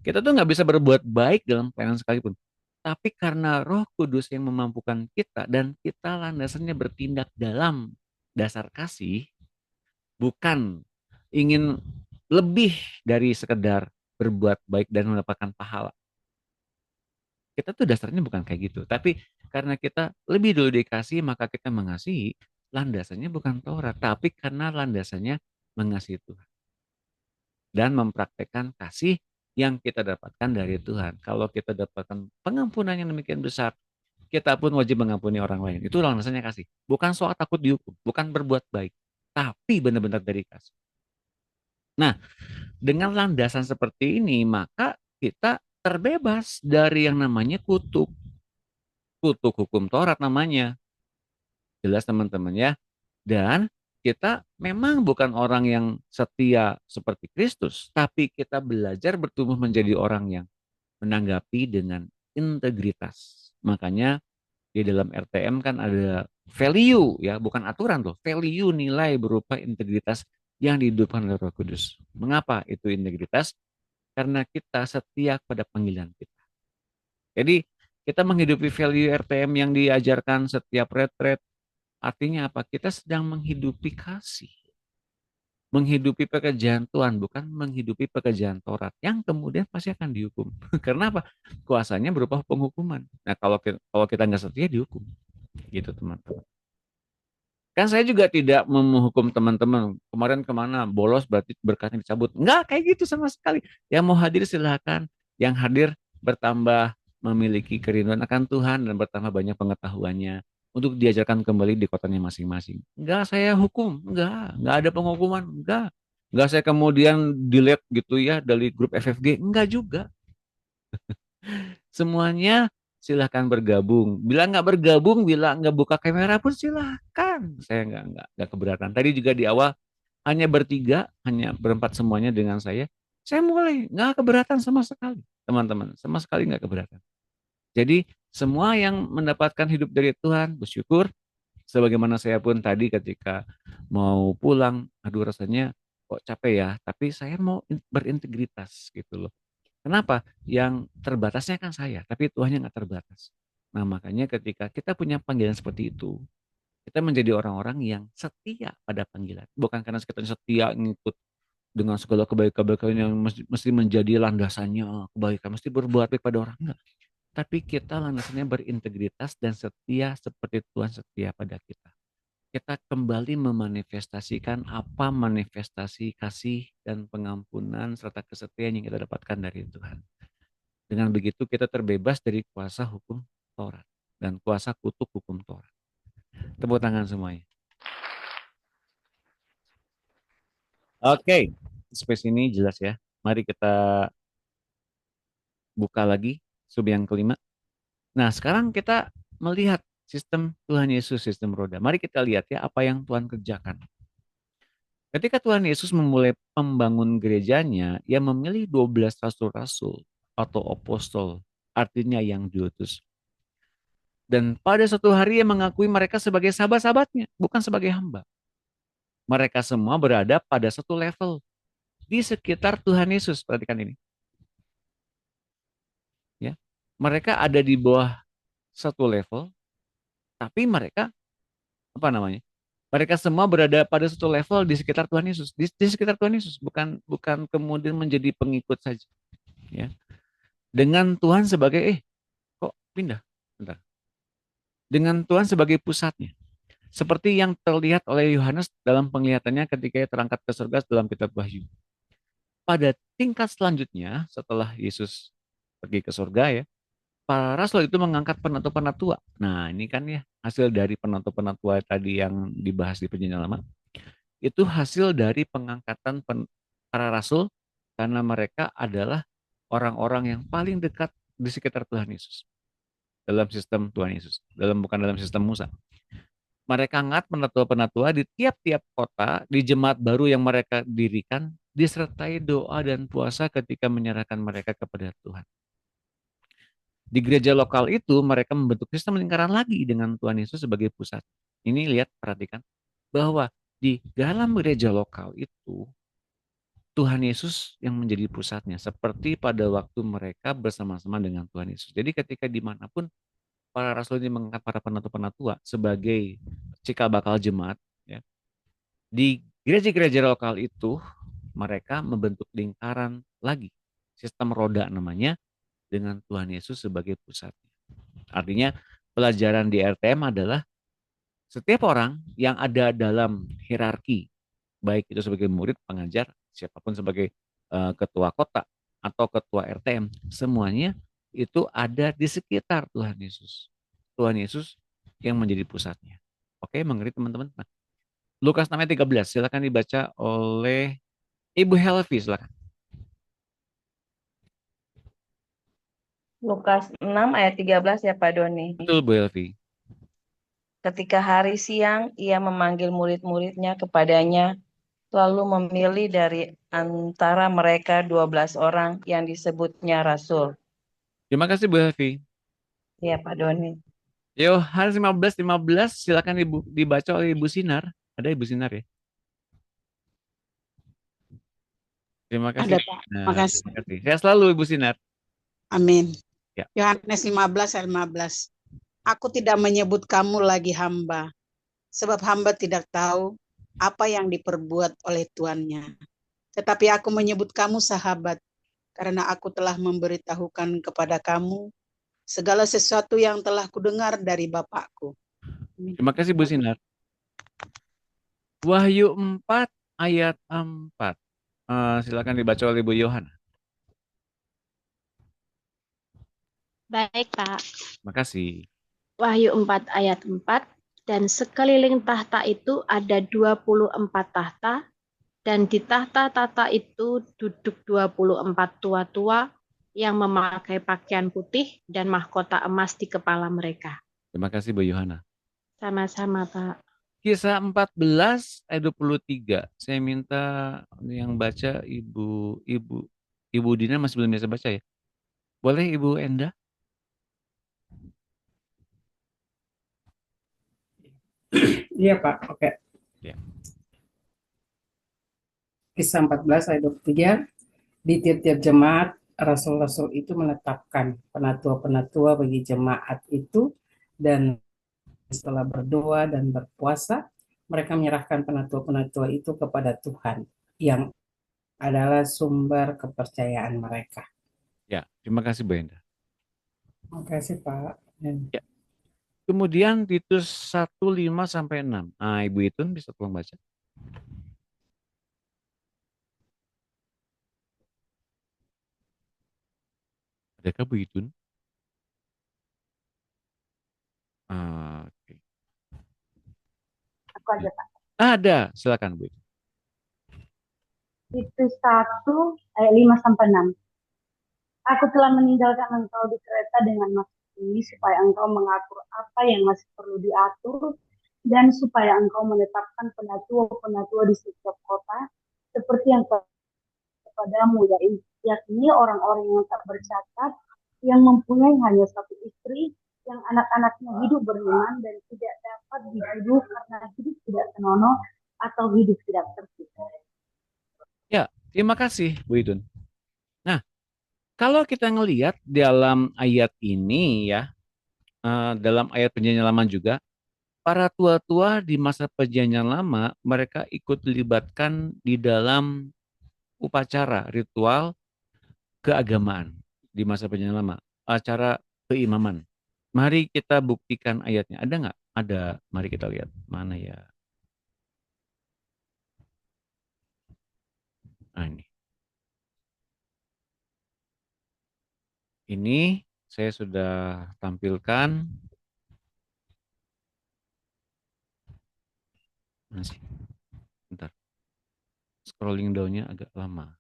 Kita tuh nggak bisa berbuat baik dalam pelayanan sekalipun. Tapi karena Roh Kudus yang memampukan kita dan kita landasannya bertindak dalam dasar kasih, bukan ingin lebih dari sekedar berbuat baik dan mendapatkan pahala. Kita tuh dasarnya bukan kayak gitu. Tapi karena kita lebih dulu dikasih, maka kita mengasihi. Landasannya bukan Taurat, tapi karena landasannya mengasihi Tuhan dan mempraktekkan kasih yang kita dapatkan dari Tuhan. Kalau kita dapatkan pengampunan yang demikian besar, kita pun wajib mengampuni orang lain. Itu landasannya kasih. Bukan soal takut dihukum, bukan berbuat baik, tapi benar-benar dari kasih. Nah, dengan landasan seperti ini, maka kita terbebas dari yang namanya kutuk. Kutuk hukum Taurat namanya. Jelas teman-teman ya. Dan kita memang bukan orang yang setia seperti Kristus, tapi kita belajar bertumbuh menjadi orang yang menanggapi dengan integritas. Makanya di dalam RTM kan ada value ya, bukan aturan loh, value nilai berupa integritas yang dihidupkan oleh Roh Kudus. Mengapa itu integritas? Karena kita setia pada panggilan kita. Jadi kita menghidupi value RTM yang diajarkan setiap retret. Artinya apa? Kita sedang menghidupi kasih. Menghidupi pekerjaan Tuhan, bukan menghidupi pekerjaan Taurat yang kemudian pasti akan dihukum. Karena apa? Kuasanya berupa penghukuman. Nah, kalau kita nggak setia dihukum. Gitu teman-teman. Kan saya juga tidak menghukum teman-teman. Kemarin kemana? Bolos berarti berkatnya dicabut. Nggak kayak gitu sama sekali. Yang mau hadir silakan. Yang hadir bertambah memiliki kerinduan akan Tuhan dan bertambah banyak pengetahuannya untuk diajarkan kembali di kotanya masing-masing. Enggak saya hukum, enggak ada penghukuman, enggak saya kemudian delete gitu ya dari grup FFG, enggak juga. Semuanya silahkan bergabung. Bila nggak bergabung, bila nggak buka kamera pun silahkan. Saya nggak keberatan. Tadi juga di awal hanya bertiga, hanya berempat semuanya dengan saya. Saya mulai nggak keberatan sama sekali, teman-teman, sama sekali nggak keberatan. Jadi semua yang mendapatkan hidup dari Tuhan bersyukur. Sebagaimana saya pun tadi ketika mau pulang, aduh rasanya kok capek ya, tapi saya mau berintegritas gitu loh. Kenapa? Yang terbatasnya kan saya, tapi Tuhannya nggak terbatas. Nah, makanya ketika kita punya panggilan seperti itu, kita menjadi orang-orang yang setia pada panggilan. Bukan karena kita setia ngikut dengan segala kebaikan-kebaikan yang mesti menjadi landasannya kebaikan, mesti berbuat baik pada orang. Enggak. Tapi kita landasannya berintegritas dan setia seperti Tuhan setia pada kita. Kita kembali memanifestasikan apa manifestasi kasih dan pengampunan serta kesetiaan yang kita dapatkan dari Tuhan. Dengan begitu kita terbebas dari kuasa hukum Taurat dan kuasa kutuk hukum Taurat. Tepuk tangan semuanya. Oke, space ini jelas ya. Mari kita buka lagi sub yang kelima. Nah, sekarang kita melihat sistem Tuhan Yesus, sistem roda. Mari kita lihat ya apa yang Tuhan kerjakan. Ketika Tuhan Yesus memulai membangun gerejanya, ia memilih 12 rasul-rasul atau apostol, artinya yang diutus. Dan pada suatu hari ia mengakui mereka sebagai sahabat-sahabatnya, bukan sebagai hamba. Mereka semua berada pada satu level di sekitar Tuhan Yesus. Perhatikan ini. Ya. Mereka ada di bawah satu level, tapi mereka apa namanya? Mereka semua berada pada satu level di sekitar Tuhan Yesus, di sekitar Tuhan Yesus, bukan kemudian menjadi pengikut saja, ya. Dengan Tuhan sebagai kok pindah, bentar. Dengan Tuhan sebagai pusatnya, seperti yang terlihat oleh Yohanes dalam penglihatannya ketika ia terangkat ke surga dalam kitab Wahyu. Pada tingkat selanjutnya, setelah Yesus pergi ke surga ya, para rasul itu mengangkat penatua-penatua. Nah, ini kan ya hasil dari penatua-penatua tadi yang dibahas di Perjanjian Lama. Itu hasil dari pengangkatan para rasul karena mereka adalah orang-orang yang paling dekat di sekitar Tuhan Yesus. Dalam sistem Tuhan Yesus, bukan dalam sistem Musa. Mereka angkat penatua-penatua di tiap-tiap kota, di jemaat baru yang mereka dirikan, disertai doa dan puasa ketika menyerahkan mereka kepada Tuhan. Di gereja lokal itu mereka membentuk sistem lingkaran lagi dengan Tuhan Yesus sebagai pusat. Ini lihat, perhatikan bahwa di dalam gereja lokal itu Tuhan Yesus yang menjadi pusatnya, seperti pada waktu mereka bersama-sama dengan Tuhan Yesus. Jadi ketika dimanapun para rasul ini mengangkat para penatua-penatua sebagai cikal bakal jemaat, ya, di gereja-gereja lokal itu mereka membentuk lingkaran lagi, sistem roda namanya, dengan Tuhan Yesus sebagai pusatnya. Artinya pelajaran di RTM adalah setiap orang yang ada dalam hierarki, baik itu sebagai murid, pengajar, siapapun sebagai ketua kota atau ketua RTM, semuanya itu ada di sekitar Tuhan Yesus. Tuhan Yesus yang menjadi pusatnya. Oke, mengerti teman-teman? Nah, Lukas 6 ayat 13, silakan dibaca oleh Ibu Helvi, silakan. Lukas 6 ayat 13 ya Pak Doni. Betul Bu Helvi. Ketika hari siang, ia memanggil murid-muridnya kepadanya, lalu memilih dari antara mereka 12 orang yang disebutnya rasul. Terima kasih Bu Helvi. Ya Pak Doni. Yohanes 15:15, silakan dibaca oleh Ibu Sinar. Ada Ibu Sinar ya? Terima kasih. Ada, Pak. Nah, Makasih. terima kasih. Saya selalu Ibu Sinar. Amin. Ya. Yohanes 15 ayat 15. Aku tidak menyebut kamu lagi hamba, sebab hamba tidak tahu apa yang diperbuat oleh tuannya. Tetapi aku menyebut kamu sahabat, karena aku telah memberitahukan kepada kamu segala sesuatu yang telah kudengar dari Bapakku. Terima kasih Bu Sinar. Wahyu 4 ayat 4. Silakan dibaca oleh Bu Yohana. Baik, Pak. Terima kasih. Wahyu 4 ayat 4. Dan sekeliling tahta itu ada 24 tahta, dan di tahta-tahta itu duduk 24 tua-tua yang memakai pakaian putih dan mahkota emas di kepala mereka. Terima kasih Bu Yohana. Sama-sama, Pak. Kisah 14 ayat 23. Saya minta yang baca Ibu Dina, masih belum bisa baca ya? Boleh Ibu Enda? Iya Pak, oke. Ya. Kisah 14 ayat 23, di tiap-tiap jemaat rasul-rasul itu menetapkan penatua-penatua bagi jemaat itu, dan setelah berdoa dan berpuasa, mereka menyerahkan penatua-penatua itu kepada Tuhan yang adalah sumber kepercayaan mereka. Ya, terima kasih Bu Enda. Terima kasih Pak. Ya. Kemudian Titus 1:5-6. Nah, Ibu Itun bisa tolong baca. Adakah Bu Itun? Oke. Aku ada Pak. Ada, silakan Bu Itun. Titus 1 ayat 5-6. Aku telah meninggalkan engkau di kereta dengan maksud ini supaya engkau mengatur apa yang masih perlu diatur dan supaya engkau menetapkan penatua-penatua di setiap kota seperti yang kepadamu, yakni orang-orang yang tak bercacat, yang mempunyai hanya satu istri, yang anak-anaknya hidup beriman dan tidak dapat dituduh karena hidup tidak senonoh atau hidup tidak tertib. Ya, terima kasih Bu Itun. Nah, kalau kita ngelihat dalam ayat ini ya, dalam ayat Perjanjian Lama juga, para tua-tua di masa Perjanjian Lama mereka ikut dilibatkan di dalam upacara ritual keagamaan di masa Perjanjian Lama, acara keimaman. Mari kita buktikan ayatnya. Ada nggak? Ada. Mari kita lihat mana ya. Nah ini. Ini saya sudah tampilkan. Masih. Bentar. Scrolling down-nya agak lama.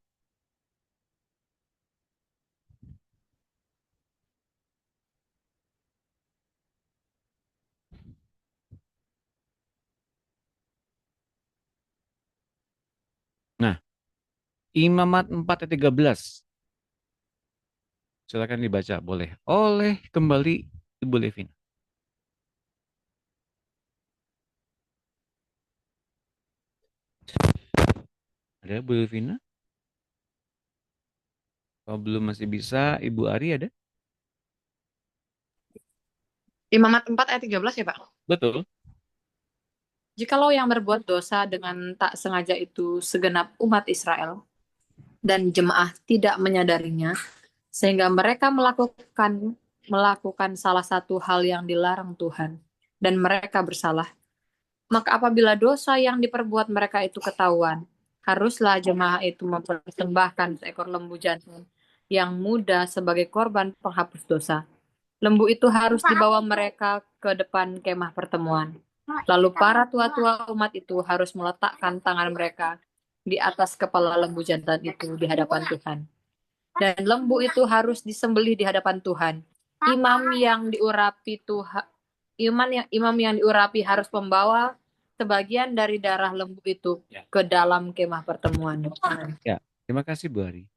Nah, Imamat 4 ayat 13. Silakan dibaca, boleh. Oleh kembali Ibu Levin. Ada Bu Levina? Kalau belum masih bisa, Ibu Ari ada? Imamat 4 ayat 13 ya Pak? Betul. Jikalau yang berbuat dosa dengan tak sengaja itu segenap umat Israel, dan jemaah tidak menyadarinya, sehingga mereka melakukan salah satu hal yang dilarang Tuhan, dan mereka bersalah. Maka apabila dosa yang diperbuat mereka itu ketahuan, haruslah jemaah itu mempersembahkan seekor lembu jantan yang muda sebagai korban penghapus dosa. Lembu itu harus dibawa mereka ke depan kemah pertemuan. Lalu para tua-tua umat itu harus meletakkan tangan mereka di atas kepala lembu jantan itu di hadapan Tuhan. Dan lembu itu harus disembelih di hadapan Tuhan. Imam yang diurapi harus membawa sebagian dari darah lembu itu ke dalam kemah pertemuan. Ya, terima kasih Bu Ari.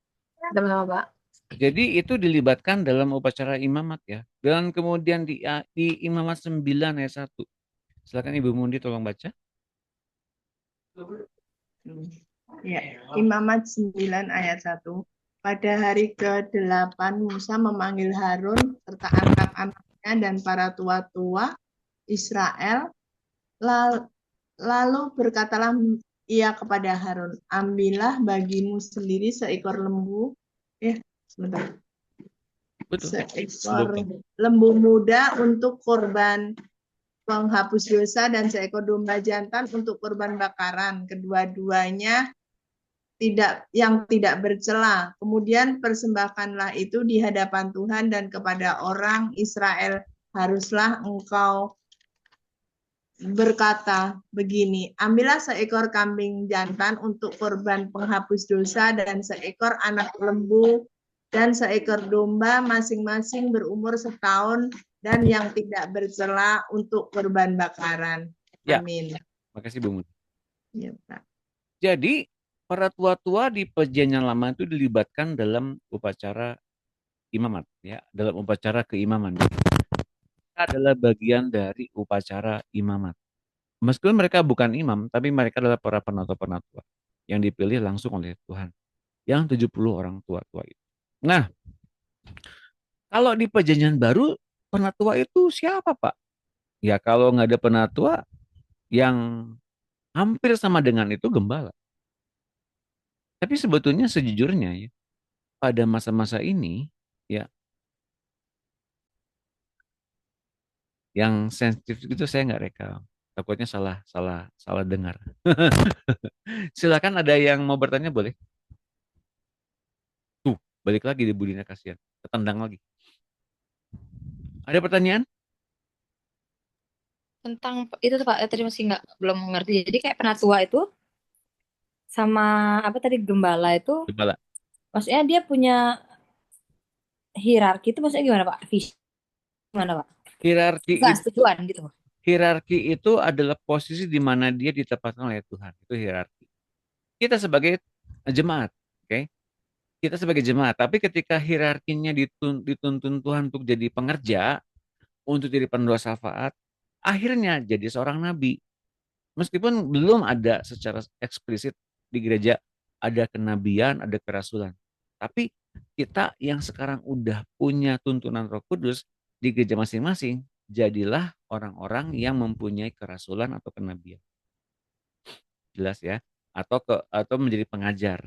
Sama-sama, Pak. Jadi itu dilibatkan dalam upacara imamat ya. Dan kemudian di Imamat 9 ayat 1. Silakan Ibu Mundi tolong baca. Ya, Imamat 9 ayat 1. Pada hari ke-8 Musa memanggil Harun serta anak-anaknya dan para tua-tua Israel. Lalu berkatalah ia kepada Harun, ambillah bagimu sendiri seekor lembu. Sebentar. Seekor lembu muda untuk korban penghapus dosa dan seekor domba jantan untuk korban bakaran. Kedua-duanya tidak bercela. Kemudian persembahkanlah itu di hadapan Tuhan dan kepada orang Israel haruslah engkau berkata begini, ambillah seekor kambing jantan untuk korban penghapus dosa dan seekor anak lembu dan seekor domba masing-masing berumur setahun dan yang tidak bercela untuk korban bakaran. Amin. Terima kasih Bu Mundi. Ya, Pak. Jadi para tua-tua di Perjanjian Lama itu dilibatkan dalam upacara imamat ya, dalam upacara keimaman. Adalah bagian dari upacara imamat. Meskipun mereka bukan imam, tapi mereka adalah para penatua-penatua yang dipilih langsung oleh Tuhan, yang 70 orang tua-tua itu. Nah, kalau di Perjanjian Baru, penatua itu siapa, Pak? Ya kalau nggak ada penatua, yang hampir sama dengan itu gembala. Tapi sebetulnya sejujurnya ya, pada masa-masa ini, ya, yang sensitif itu saya nggak rekam. Takutnya salah salah salah dengar. Silakan ada yang mau bertanya boleh. Tuh, balik lagi di Budina kasihan. Ketendang lagi. Ada pertanyaan? Tentang itu tuh Pak, tadi masih nggak belum mengerti. Jadi kayak penatua itu sama apa tadi gembala itu, Gembala. maksudnya dia punya hierarki itu maksudnya gimana Pak? Visi gimana Pak? Hierarki Enggak, itu, tujuan gitu. hierarki itu adalah posisi di mana dia ditempatkan oleh Tuhan. Itu hierarki. Kita sebagai jemaat, oke? Kita sebagai jemaat, tapi ketika hierarkinya dituntun Tuhan untuk jadi pengerja, untuk jadi pendoa syafaat, akhirnya jadi seorang nabi. Meskipun belum ada secara eksplisit di gereja ada kenabian, ada kerasulan. Tapi kita yang sekarang udah punya tuntunan Roh Kudus di gereja masing-masing, jadilah orang-orang yang mempunyai kerasulan atau kenabian. Jelas ya? Atau menjadi pengajar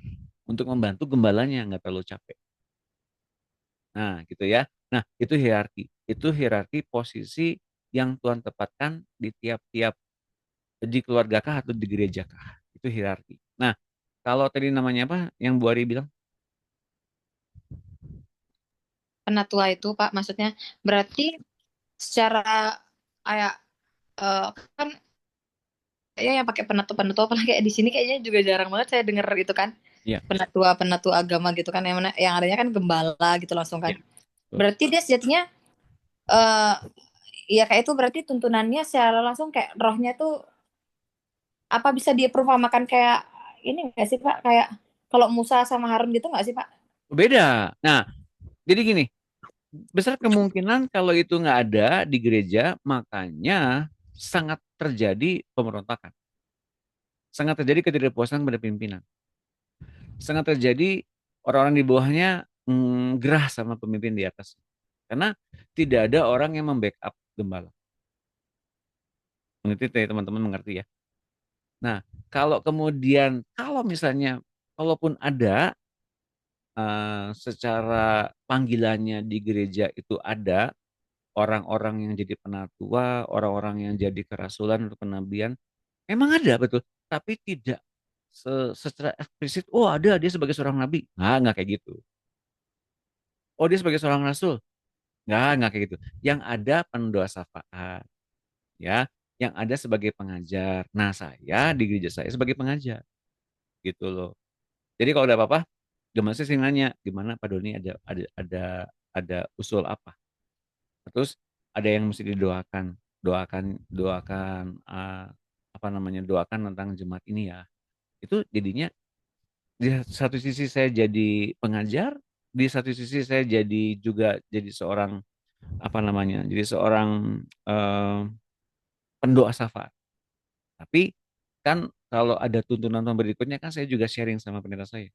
untuk membantu gembalanya nggak terlalu capek. Nah, gitu ya. Nah, itu hierarki. Itu hierarki posisi yang Tuhan tempatkan di tiap-tiap di keluargakah atau di gerejakah. Itu hierarki. Nah, kalau tadi namanya apa yang Bu Ari bilang? Penatua itu Pak, maksudnya berarti secara kayak eh, kan ya yang pakai penatua apalagi kayak di sini kayaknya juga jarang banget saya dengar itu kan. Iya, Penatua agama gitu kan yang adanya kan gembala gitu langsung kan. iya. Betul. Berarti dia sejatinya eh ya kayak itu berarti tuntunannya secara langsung kayak rohnya tuh apa bisa diperumpamakan kayak ini enggak sih Pak? Kayak kalau Musa sama Harun gitu enggak sih Pak? Beda. Nah, jadi gini, besar kemungkinan kalau itu nggak ada di gereja, makanya sangat terjadi pemberontakan. Sangat terjadi ketidakpuasan pada pimpinan. Sangat terjadi orang-orang di bawahnya gerah sama pemimpin di atas. Karena tidak ada orang yang membackup gembala. Mengerti ya, teman-teman mengerti ya. Nah, kalau misalnya, kalaupun ada secara panggilannya di gereja itu ada orang-orang yang jadi penatua, orang-orang yang jadi kerasulan atau kenabian, memang ada betul, tapi tidak secara eksplisit. Oh ada dia sebagai seorang nabi, nggak kayak gitu. Oh dia sebagai seorang rasul, nggak kayak gitu. Yang ada pendoa syafaat, ya, yang ada sebagai pengajar. Nah saya di gereja saya sebagai pengajar, gitu loh. Jadi kalau ada apa-apa, Gembala sih nanya, gimana Pak Doni ada usul apa? Terus ada yang mesti didoakan, doakan apa namanya, doakan tentang jemaat ini ya. Itu jadinya di satu sisi saya jadi pengajar, di satu sisi saya jadi seorang apa namanya, jadi seorang eh, pendoa syafaat. Tapi kan kalau ada tuntunan berikutnya kan saya juga sharing sama pendeta saya.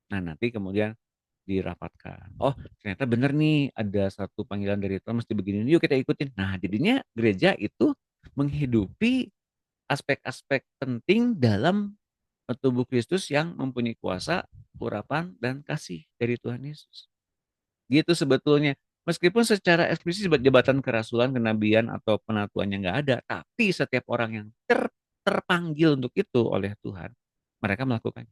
Nah nanti kemudian dirapatkan. Oh, ternyata benar nih ada satu panggilan dari Tuhan mesti begini. Yuk kita ikutin. Nah, jadinya gereja itu menghidupi aspek-aspek penting dalam tubuh Kristus yang mempunyai kuasa, urapan, dan kasih dari Tuhan Yesus. Gitu sebetulnya. Meskipun secara eksplisit jabatan kerasulan, kenabian, atau penatuannya nggak ada, tapi setiap orang yang terpanggil untuk itu oleh Tuhan, mereka melakukan.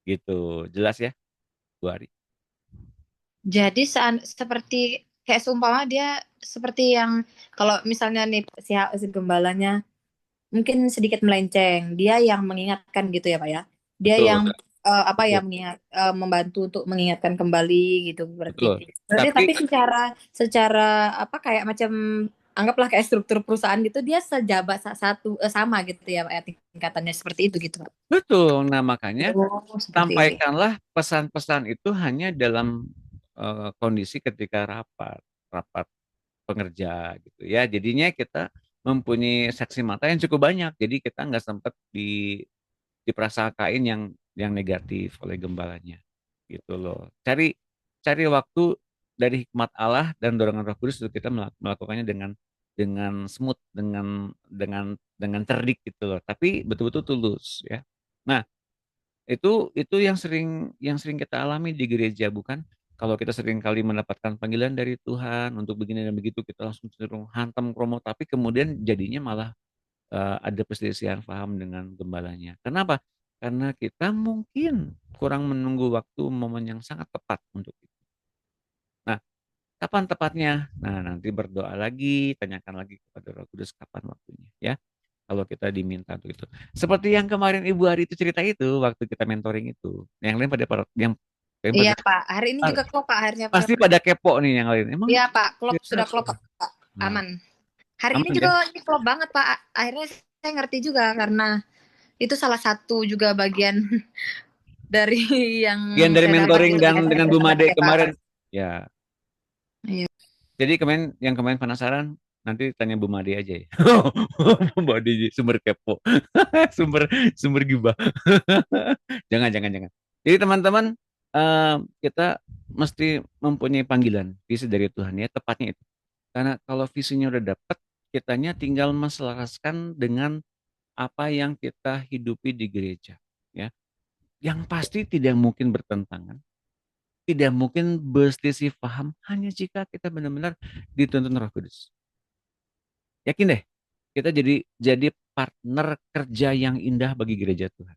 Gitu. Jelas ya, Bu Ari? Jadi seperti kayak seumpama dia seperti yang kalau misalnya nih si gembalanya mungkin sedikit melenceng, dia yang mengingatkan gitu ya Pak ya. Dia Betul. yang apa ya Betul. membantu untuk mengingatkan kembali gitu berarti. Betul. Berarti Tapi tapi secara apa kayak macam anggaplah kayak struktur perusahaan gitu dia sejabat satu sama gitu ya Pak ya tingkatannya seperti itu gitu Pak. betul. Nah, makanya Oh, seperti sampaikanlah pesan-pesan itu hanya dalam kondisi ketika rapat pengerja gitu ya. Jadinya kita mempunyai saksi mata yang cukup banyak. Jadi kita nggak sempat diprasangkain yang negatif oleh gembalanya gitu loh. Cari waktu dari hikmat Allah dan dorongan Roh Kudus untuk kita melakukannya dengan smooth, dengan cerdik gitu loh. Tapi betul-betul tulus ya. Nah, itu yang sering kita alami di gereja, bukan? Kalau kita sering kali mendapatkan panggilan dari Tuhan untuk begini dan begitu, kita langsung cenderung hantam kromo, tapi kemudian jadinya malah ada perselisihan paham dengan gembalanya. Kenapa? Karena kita mungkin kurang menunggu waktu momen yang sangat tepat untuk itu. Nah, kapan tepatnya? Nah, nanti berdoa lagi, tanyakan lagi kepada Roh Kudus kapan waktunya, ya. Kalau kita diminta untuk itu. Seperti yang kemarin Ibu Ari itu cerita itu waktu kita mentoring itu. Yang lain yang Iya pada Pak, hari ini juga klop Pak, akhirnya Pak. pasti pada kepo nih yang lain. Emang Iya Pak, klop cerita sudah apa? klop Pak, Nah, aman. Hari ini aman ya? juga ini klop banget Pak. Akhirnya saya ngerti juga karena itu salah satu juga bagian dari yang Bagian dari saya mentoring dapat dan dengan Bu Made ya Pak. kemarin. Ya, Iya. jadi yang kemarin penasaran, nanti tanya Bu Made aja ya. Bu Made sumber kepo. sumber sumber gibah. Jangan. Jadi teman-teman, kita mesti mempunyai panggilan visi dari Tuhan ya, tepatnya itu. Karena kalau visinya udah dapat, kitanya tinggal menselaraskan dengan apa yang kita hidupi di gereja, ya. Yang pasti tidak mungkin bertentangan, tidak mungkin berselisih paham hanya jika kita benar-benar dituntun Roh Kudus. Yakin deh, kita jadi partner kerja yang indah bagi gereja Tuhan.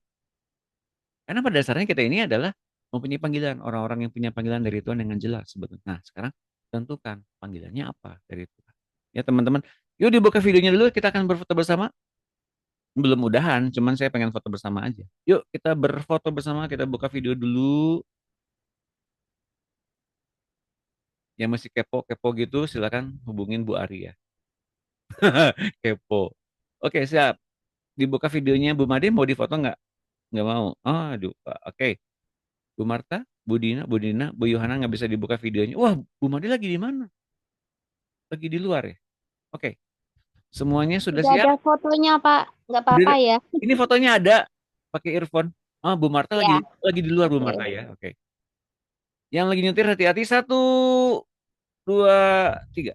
Karena pada dasarnya kita ini adalah mempunyai panggilan, orang-orang yang punya panggilan dari Tuhan dengan jelas sebetulnya. Nah, sekarang tentukan panggilannya apa dari Tuhan. Ya teman-teman, yuk dibuka videonya dulu, kita akan berfoto bersama. Belum udahan, cuman saya pengen foto bersama aja. Yuk kita berfoto bersama, kita buka video dulu. Yang masih kepo-kepo gitu, silakan hubungin Bu Ari ya. Kepo. Oke, siap. Dibuka videonya. Bu Made mau difoto nggak? Nggak mau. Oh, aduh. Oke. Bu Marta, Bu Dina, Bu Yohana nggak bisa dibuka videonya. Wah, Bu Made lagi di mana? Lagi di luar ya? Oke. Semuanya sudah Tidak siap? ada fotonya, Pak. Nggak apa-apa ya. Ini fotonya ada pakai earphone. Ah, Bu Marta Ya. lagi di luar Bu Marta Oke. ya. Oke. Yang lagi nyetir hati-hati. 1, 2, 3.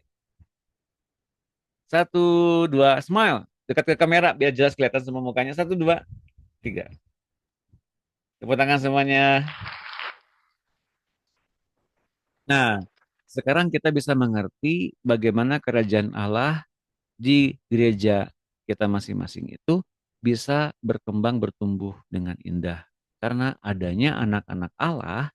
1, 2, smile. Dekat ke kamera biar jelas kelihatan semua mukanya. 1, 2, 3. Tepuk tangan semuanya. Nah, sekarang kita bisa mengerti bagaimana kerajaan Allah di gereja kita masing-masing itu bisa berkembang bertumbuh dengan indah. Karena adanya anak-anak Allah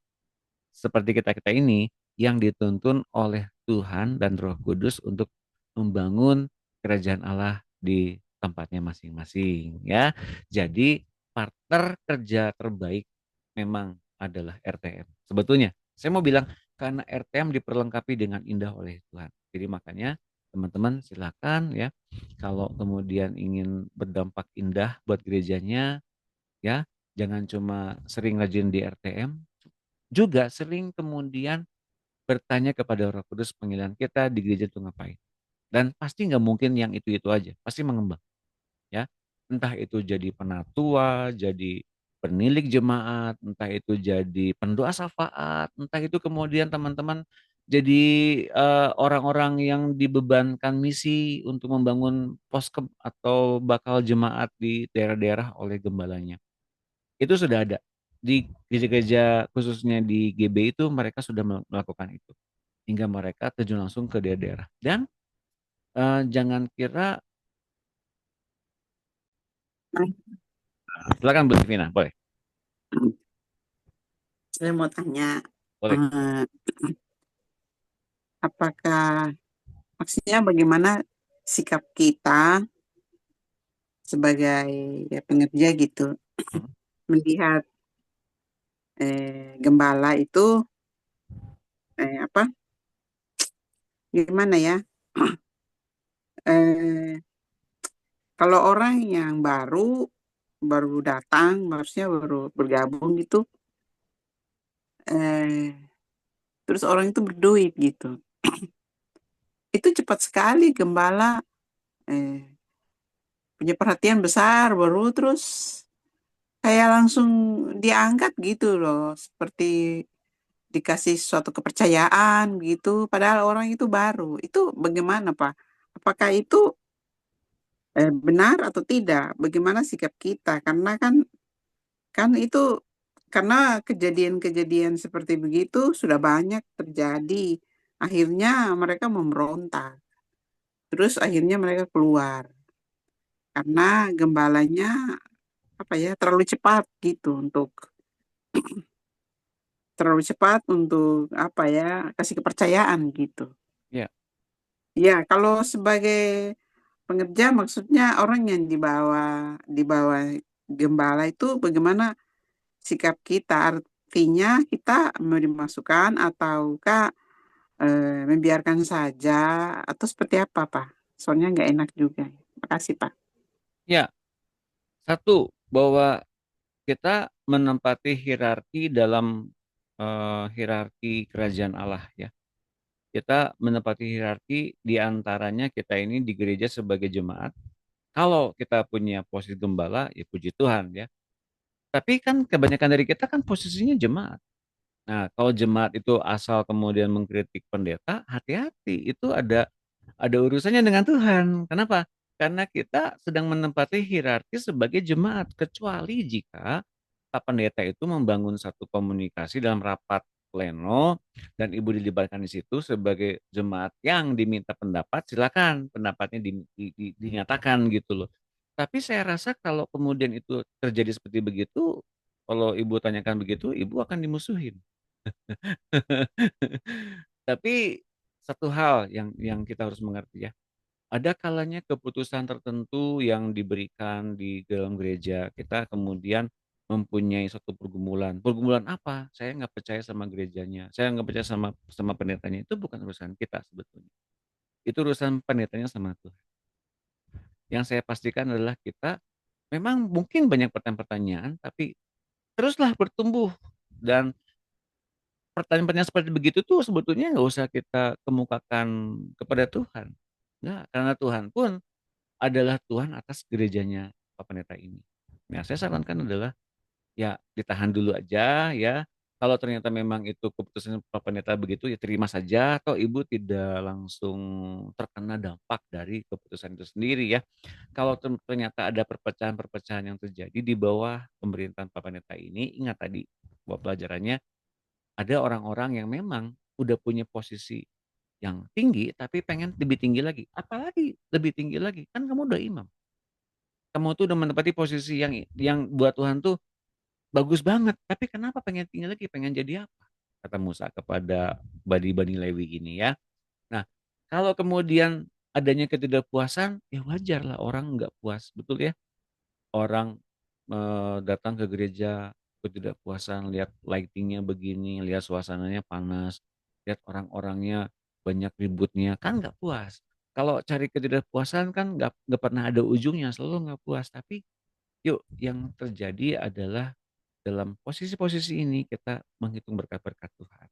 seperti kita-kita ini yang dituntun oleh Tuhan dan Roh Kudus untuk membangun kerajaan Allah di tempatnya masing-masing ya. Jadi partner kerja terbaik memang adalah RTM. Sebetulnya saya mau bilang karena RTM diperlengkapi dengan indah oleh Tuhan. Jadi makanya teman-teman silakan ya kalau kemudian ingin berdampak indah buat gerejanya ya, jangan cuma sering rajin di RTM, juga sering kemudian bertanya kepada Roh Kudus panggilan kita di gereja itu ngapain. Dan pasti nggak mungkin yang itu-itu aja, pasti mengembang. Ya, entah itu jadi penatua, jadi penilik jemaat, entah itu jadi pendoa syafaat, entah itu kemudian teman-teman jadi orang-orang yang dibebankan misi untuk membangun poskem atau bakal jemaat di daerah-daerah oleh gembalanya. Itu sudah ada di gereja-gereja khususnya di GB itu mereka sudah melakukan itu hingga mereka terjun langsung ke daerah-daerah. Dan jangan kira, silakan Bu Tivina, boleh. Saya mau tanya, Boleh. apakah maksudnya bagaimana sikap kita sebagai ya, pengerja gitu melihat gembala itu apa? Gimana ya? Kalau orang yang baru datang, maksudnya baru bergabung gitu, terus orang itu berduit gitu. Itu cepat sekali gembala punya perhatian besar, baru terus kayak langsung diangkat gitu loh, seperti dikasih suatu kepercayaan gitu, padahal orang itu baru. Itu bagaimana, Pak? Apakah itu benar atau tidak? Bagaimana sikap kita? Karena kan itu karena kejadian-kejadian seperti begitu sudah banyak terjadi. Akhirnya mereka memberontak. Terus akhirnya mereka keluar karena gembalanya apa ya terlalu cepat gitu terlalu cepat untuk apa ya kasih kepercayaan gitu. Ya, Ya, kalau sebagai pengerja maksudnya orang yang di bawah gembala itu bagaimana sikap kita? Artinya kita mau dimasukkan ataukah membiarkan saja atau seperti apa, Pak? Soalnya nggak enak juga. Makasih, Pak. ya. Satu, bahwa kita menempati hierarki dalam hierarki kerajaan Allah ya. Kita menempati hierarki di antaranya kita ini di gereja sebagai jemaat. Kalau kita punya posisi gembala, ya puji Tuhan ya. Tapi kan kebanyakan dari kita kan posisinya jemaat. Nah, kalau jemaat itu asal kemudian mengkritik pendeta, hati-hati. Itu ada urusannya dengan Tuhan. Kenapa? Karena kita sedang menempati hierarki sebagai jemaat. Kecuali jika Pak Pendeta itu membangun satu komunikasi dalam rapat pleno dan Ibu dilibatkan di situ sebagai jemaat yang diminta pendapat, silakan pendapatnya dinyatakan gitu loh. Tapi saya rasa kalau kemudian itu terjadi seperti begitu, kalau Ibu tanyakan begitu, Ibu akan dimusuhin. Tapi satu hal yang kita harus mengerti ya, ada kalanya keputusan tertentu yang diberikan di dalam gereja, kita kemudian mempunyai suatu pergumulan. Pergumulan apa? Saya nggak percaya sama gerejanya, saya nggak percaya sama pendetanya. Itu bukan urusan kita sebetulnya. Itu urusan pendetanya sama Tuhan. Yang saya pastikan adalah kita memang mungkin banyak pertanyaan-pertanyaan, tapi teruslah bertumbuh dan pertanyaan-pertanyaan seperti begitu tuh sebetulnya nggak usah kita kemukakan kepada Tuhan. Nggak, karena Tuhan pun adalah Tuhan atas gerejanya Pak Pendeta ini. Nah, saya sarankan adalah ya ditahan dulu aja ya. Kalau ternyata memang itu keputusan Pak Pendeta begitu ya terima saja atau Ibu tidak langsung terkena dampak dari keputusan itu sendiri ya. Kalau ternyata ada perpecahan-perpecahan yang terjadi di bawah pemerintahan Pak Pendeta ini, ingat tadi bahwa pelajarannya ada orang-orang yang memang udah punya posisi yang tinggi tapi pengen lebih tinggi lagi. Apalagi lebih tinggi lagi? Kan kamu udah imam. Kamu tuh udah menempati posisi yang buat Tuhan tuh bagus banget. Tapi kenapa pengen tinggi lagi? Pengen jadi apa? Kata Musa kepada Bani Lewi ini ya. Nah, kalau kemudian adanya ketidakpuasan, ya wajar lah orang nggak puas, betul ya? Orang datang ke gereja ketidakpuasan, lihat lightingnya begini, lihat suasananya panas, lihat orang-orangnya banyak ributnya, kan nggak puas. Kalau cari ketidakpuasan kan nggak pernah ada ujungnya, selalu nggak puas. Tapi yuk yang terjadi adalah dalam posisi-posisi ini kita menghitung berkat-berkat Tuhan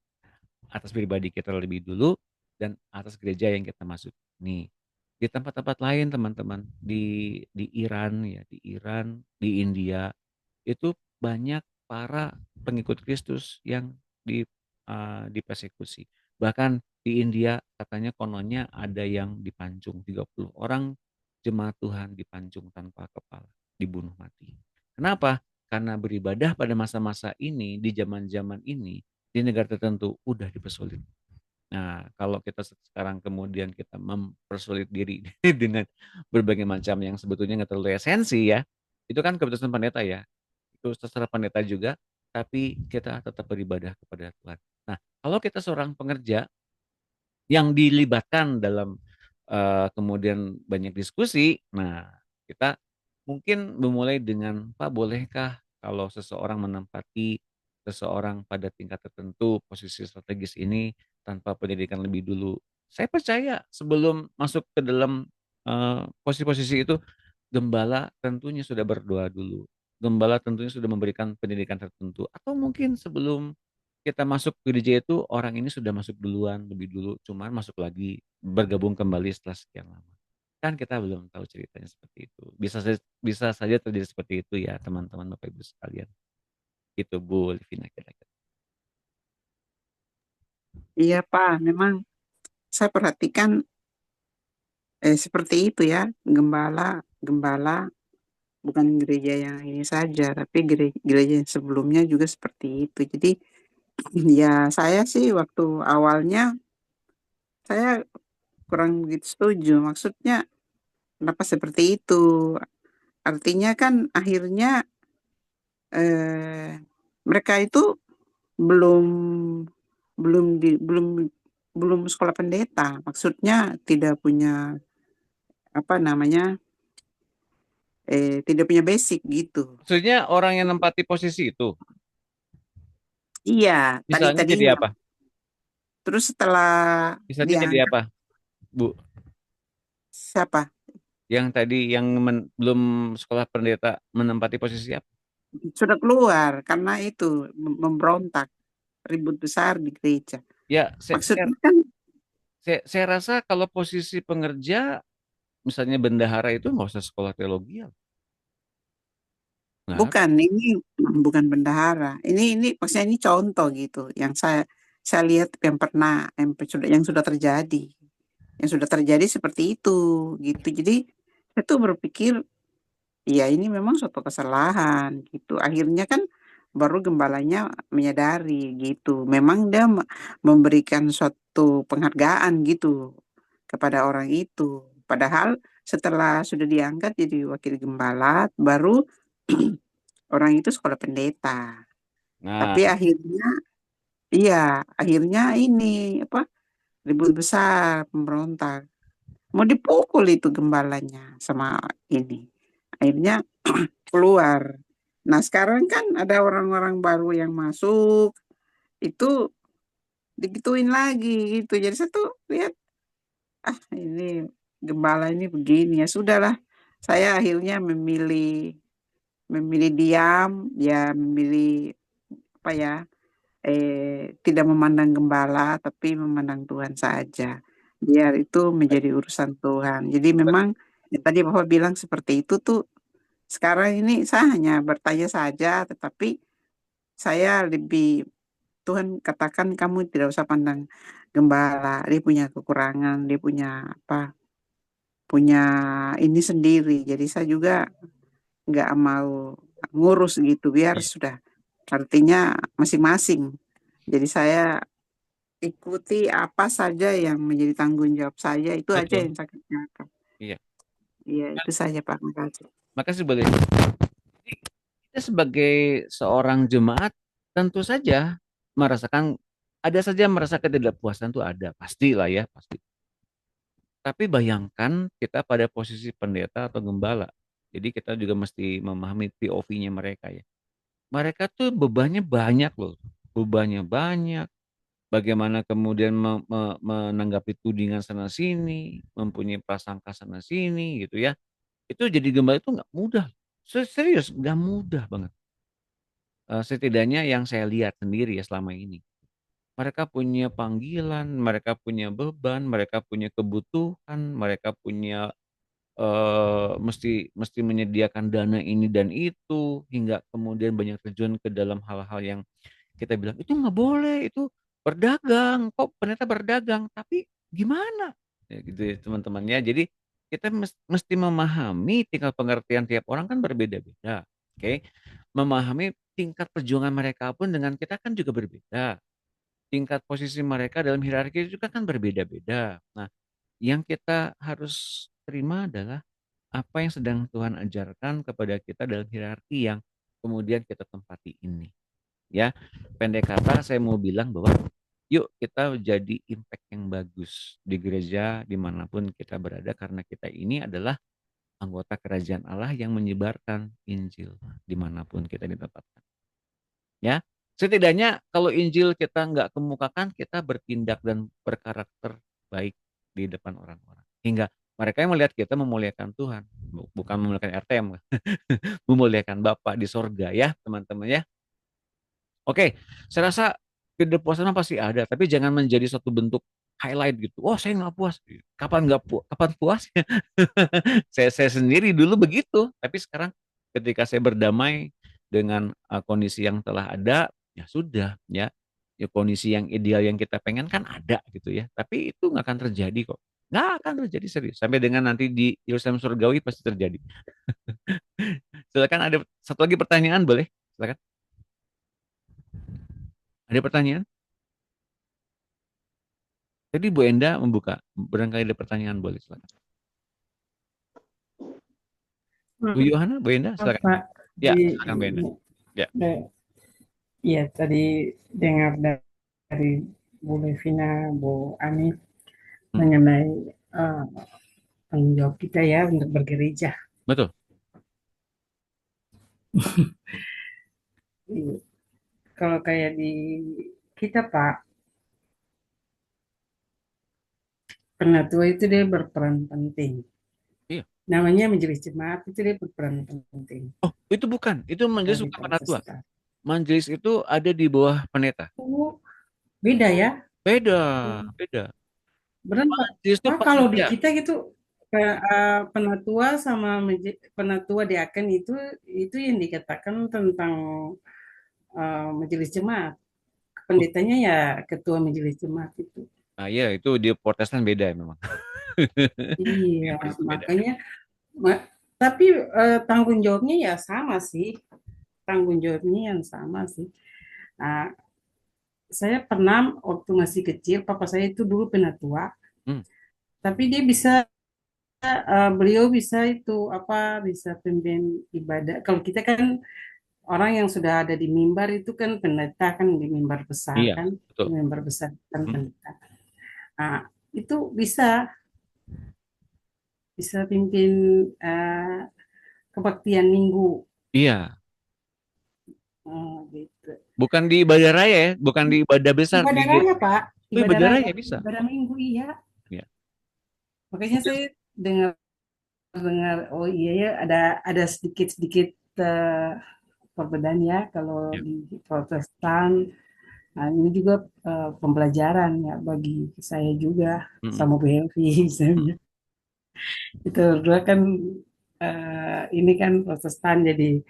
atas pribadi kita lebih dulu dan atas gereja yang kita masuk. Nih, di tempat-tempat lain teman-teman di Iran ya, di India itu banyak para pengikut Kristus yang dipersekusi. Bahkan di India katanya kononnya ada yang dipancung 30 orang jemaat Tuhan dipancung tanpa kepala, dibunuh mati. Kenapa? Karena beribadah pada masa-masa ini, di zaman-zaman ini, di negara tertentu udah dipersulit. Nah, kalau kita sekarang kemudian kita mempersulit diri dengan berbagai macam yang sebetulnya nggak terlalu esensi ya, itu kan keputusan pendeta ya, itu terserah pendeta juga, tapi kita tetap beribadah kepada Tuhan. Nah, kalau kita seorang pengerja yang dilibatkan dalam kemudian banyak diskusi, nah kita mungkin memulai dengan, Pak bolehkah kalau seseorang menempati seseorang pada tingkat tertentu posisi strategis ini tanpa pendidikan lebih dulu. Saya percaya sebelum masuk ke dalam posisi-posisi itu, gembala tentunya sudah berdoa dulu. Gembala tentunya sudah memberikan pendidikan tertentu. Atau mungkin sebelum kita masuk gereja itu orang ini sudah masuk duluan lebih dulu, cuman masuk lagi bergabung kembali setelah sekian lama. Kan kita belum tahu ceritanya seperti itu. Bisa saja terjadi seperti itu ya teman-teman Bapak Ibu sekalian. Itu Bu Livina kira-kira. Iya Pak, memang saya perhatikan seperti itu ya, gembala bukan gereja yang ini saja, tapi gereja yang sebelumnya juga seperti itu. Jadi ya saya sih waktu awalnya saya kurang begitu setuju. Maksudnya kenapa seperti itu? Artinya kan akhirnya eh, mereka itu belum belum di, belum sekolah pendeta. Maksudnya tidak punya apa namanya tidak punya basic gitu. Maksudnya orang yang nempati posisi itu, Iya, misalnya jadi tadinya. apa? Terus setelah Misalnya jadi diangkat apa, Bu? siapa? Yang tadi yang belum sekolah pendeta menempati posisi apa? Sudah keluar karena itu memberontak, ribut besar di gereja. Ya, Maksudnya kan saya rasa kalau posisi pengerja, misalnya bendahara itu nggak usah sekolah teologi ya. Nggak harus. bukan ini bukan bendahara. Ini maksudnya ini contoh gitu yang saya lihat yang pernah yang sudah terjadi. Yang sudah terjadi seperti itu gitu. Jadi saya tuh berpikir ya ini memang suatu kesalahan gitu. Akhirnya kan baru gembalanya menyadari gitu. Memang dia memberikan suatu penghargaan gitu kepada orang itu. Padahal setelah sudah diangkat jadi wakil gembala, baru orang itu sekolah pendeta. Nah, Tapi akhirnya ini apa ribut besar, pemberontak. Mau dipukul itu gembalanya sama ini. Akhirnya keluar. Nah, sekarang kan ada orang-orang baru yang masuk, itu digituin lagi gitu. Jadi saya tuh lihat, ini gembala ini begini ya sudahlah. Saya akhirnya memilih memilih diam, ya memilih apa ya, tidak memandang gembala tapi memandang Tuhan saja. Biar itu menjadi urusan Tuhan. Jadi memang yang tadi Bapak bilang seperti itu tuh sekarang ini saya hanya bertanya saja, tetapi saya lebih Tuhan katakan kamu tidak usah pandang gembala, dia punya kekurangan, dia punya apa, punya ini sendiri. Jadi saya juga nggak mau ngurus gitu, biar iya, sudah artinya masing-masing. Jadi saya ikuti apa saja yang menjadi tanggung jawab saya, itu aja betul. yang saya kerjakan. Iya. Iya, itu saja Pak. Makasih. Makasih boleh. Kita sebagai seorang jemaat tentu saja merasakan ada saja merasa ketidakpuasan itu ada, pastilah ya, pasti. Tapi bayangkan kita pada posisi pendeta atau gembala. Jadi kita juga mesti memahami POV-nya mereka ya. Mereka tuh bebannya banyak loh. Bebannya banyak. Bagaimana kemudian menanggapi tudingan sana sini, mempunyai prasangka sana sini gitu ya. Itu jadi gembala itu nggak mudah. Serius, nggak mudah banget. Setidaknya yang saya lihat sendiri ya selama ini. Mereka punya panggilan, mereka punya beban, mereka punya kebutuhan, mereka punya mesti mesti menyediakan dana ini dan itu hingga kemudian banyak terjun ke dalam hal-hal yang kita bilang itu nggak boleh, itu berdagang, kok pendeta berdagang, tapi gimana? Ya gitu ya teman-teman ya. Jadi kita mesti memahami tingkat pengertian tiap orang kan berbeda-beda. Oke. Memahami tingkat perjuangan mereka pun dengan kita kan juga berbeda. Tingkat posisi mereka dalam hierarki juga kan berbeda-beda. Nah, yang kita harus terima adalah apa yang sedang Tuhan ajarkan kepada kita dalam hierarki yang kemudian kita tempati ini. Ya, pendek kata saya mau bilang bahwa yuk kita jadi impact yang bagus di gereja dimanapun kita berada karena kita ini adalah anggota kerajaan Allah yang menyebarkan Injil dimanapun kita ditempatkan. Ya, setidaknya kalau Injil kita nggak kemukakan, kita bertindak dan berkarakter baik di depan orang-orang. Hingga mereka yang melihat kita memuliakan Tuhan, bukan memuliakan RTM, memuliakan Bapa di sorga ya teman-teman ya. Oke, saya rasa ketidakpuasan pasti ada, tapi jangan menjadi suatu bentuk highlight gitu. Oh, saya nggak puas. Kapan nggak kapan puasnya? Saya sendiri dulu begitu, tapi sekarang ketika saya berdamai dengan kondisi yang telah ada, ya sudah, ya. Ya kondisi yang ideal yang kita pengen kan ada gitu ya. Tapi itu nggak akan terjadi kok. Nggak akan terjadi serius. Sampai dengan nanti di Yerusalem surgawi pasti terjadi. Silakan, ada satu lagi pertanyaan, boleh? Silakan. Ada pertanyaan? Jadi Bu Enda membuka, barangkali ada pertanyaan, boleh silakan. Bu Yohana, Bu Enda, silakan. Pak, Ya, silakan Bu Enda. Ya. Iya, tadi dengar dari Bu Levina, Bu Ani mengenai tanggung jawab kita ya untuk bergereja. Betul. Kalau kayak di kita Pak, penatua itu dia berperan penting. Iya. Namanya majelis jemaat itu dia berperan penting. Oh, itu bukan. Itu majelis bukan penatua. Majelis itu ada di bawah pendeta. Oh, beda ya? Beda. Benar Pak. Majelis itu Kalau di kita gitu penatua sama penatua diaken itu yang dikatakan tentang majelis jemaat. Pendetanya ya ketua majelis jemaat itu. Nah, ya itu di Protestan beda memang. Iya, makanya tapi tanggung jawabnya ya sama sih. Tanggung jawabnya yang sama sih. Nah, saya pernah waktu masih kecil, papa saya itu dulu penatua. Tapi dia beliau bisa itu bisa pimpin ibadah. Kalau kita kan orang yang sudah ada di mimbar itu kan pendeta kan di mimbar besar kan, betul. Mimbar besar kan pendeta. Nah, itu bisa pimpin kebaktian minggu. Iya. Gitu. Bukan di ibadah raya ya, bukan di ibadah besar. Ibadah raya Pak. Ibadah raya bisa. Ibadah minggu iya. Iya. Makanya saya dengar oh iya ya ada sedikit perbedaan ya kalau di Protestan. Nah, ini juga pembelajaran ya bagi saya juga sama Bu Helvi misalnya. Itu berdua kan ini kan Protestan jadi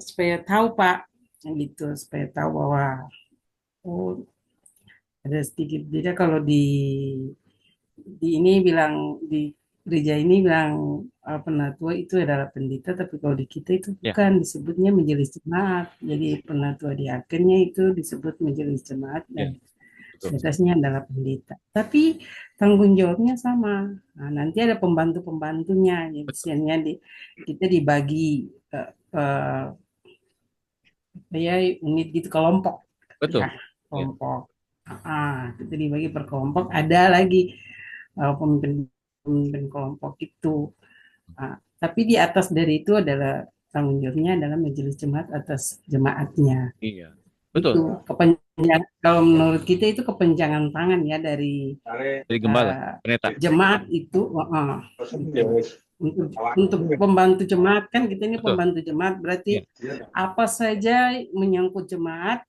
supaya tahu Pak gitu, supaya tahu bahwa ada sedikit beda kalau di ini bilang di gereja ini bilang penatua itu adalah pendeta, tapi kalau di kita itu bukan disebutnya majelis jemaat. Jadi penatua diakennya itu disebut majelis jemaat dan di atasnya adalah pendeta. Tapi tanggung jawabnya sama. Nah, nanti ada pembantu-pembantunya. Ya, misalnya kita dibagi ya unit gitu kelompok. Betul. Ya, kelompok. Kita dibagi per kelompok. Ada lagi pemimpin kelompok itu. Tapi di atas dari itu adalah tanggung jawabnya adalah majelis jemaat atas jemaatnya. Iya, betul. Itu kalau menurut kita itu kepanjangan tangan ya dari gembala, pendeta. Jemaat itu untuk pembantu jemaat kan kita ini pembantu jemaat berarti apa saja menyangkut jemaat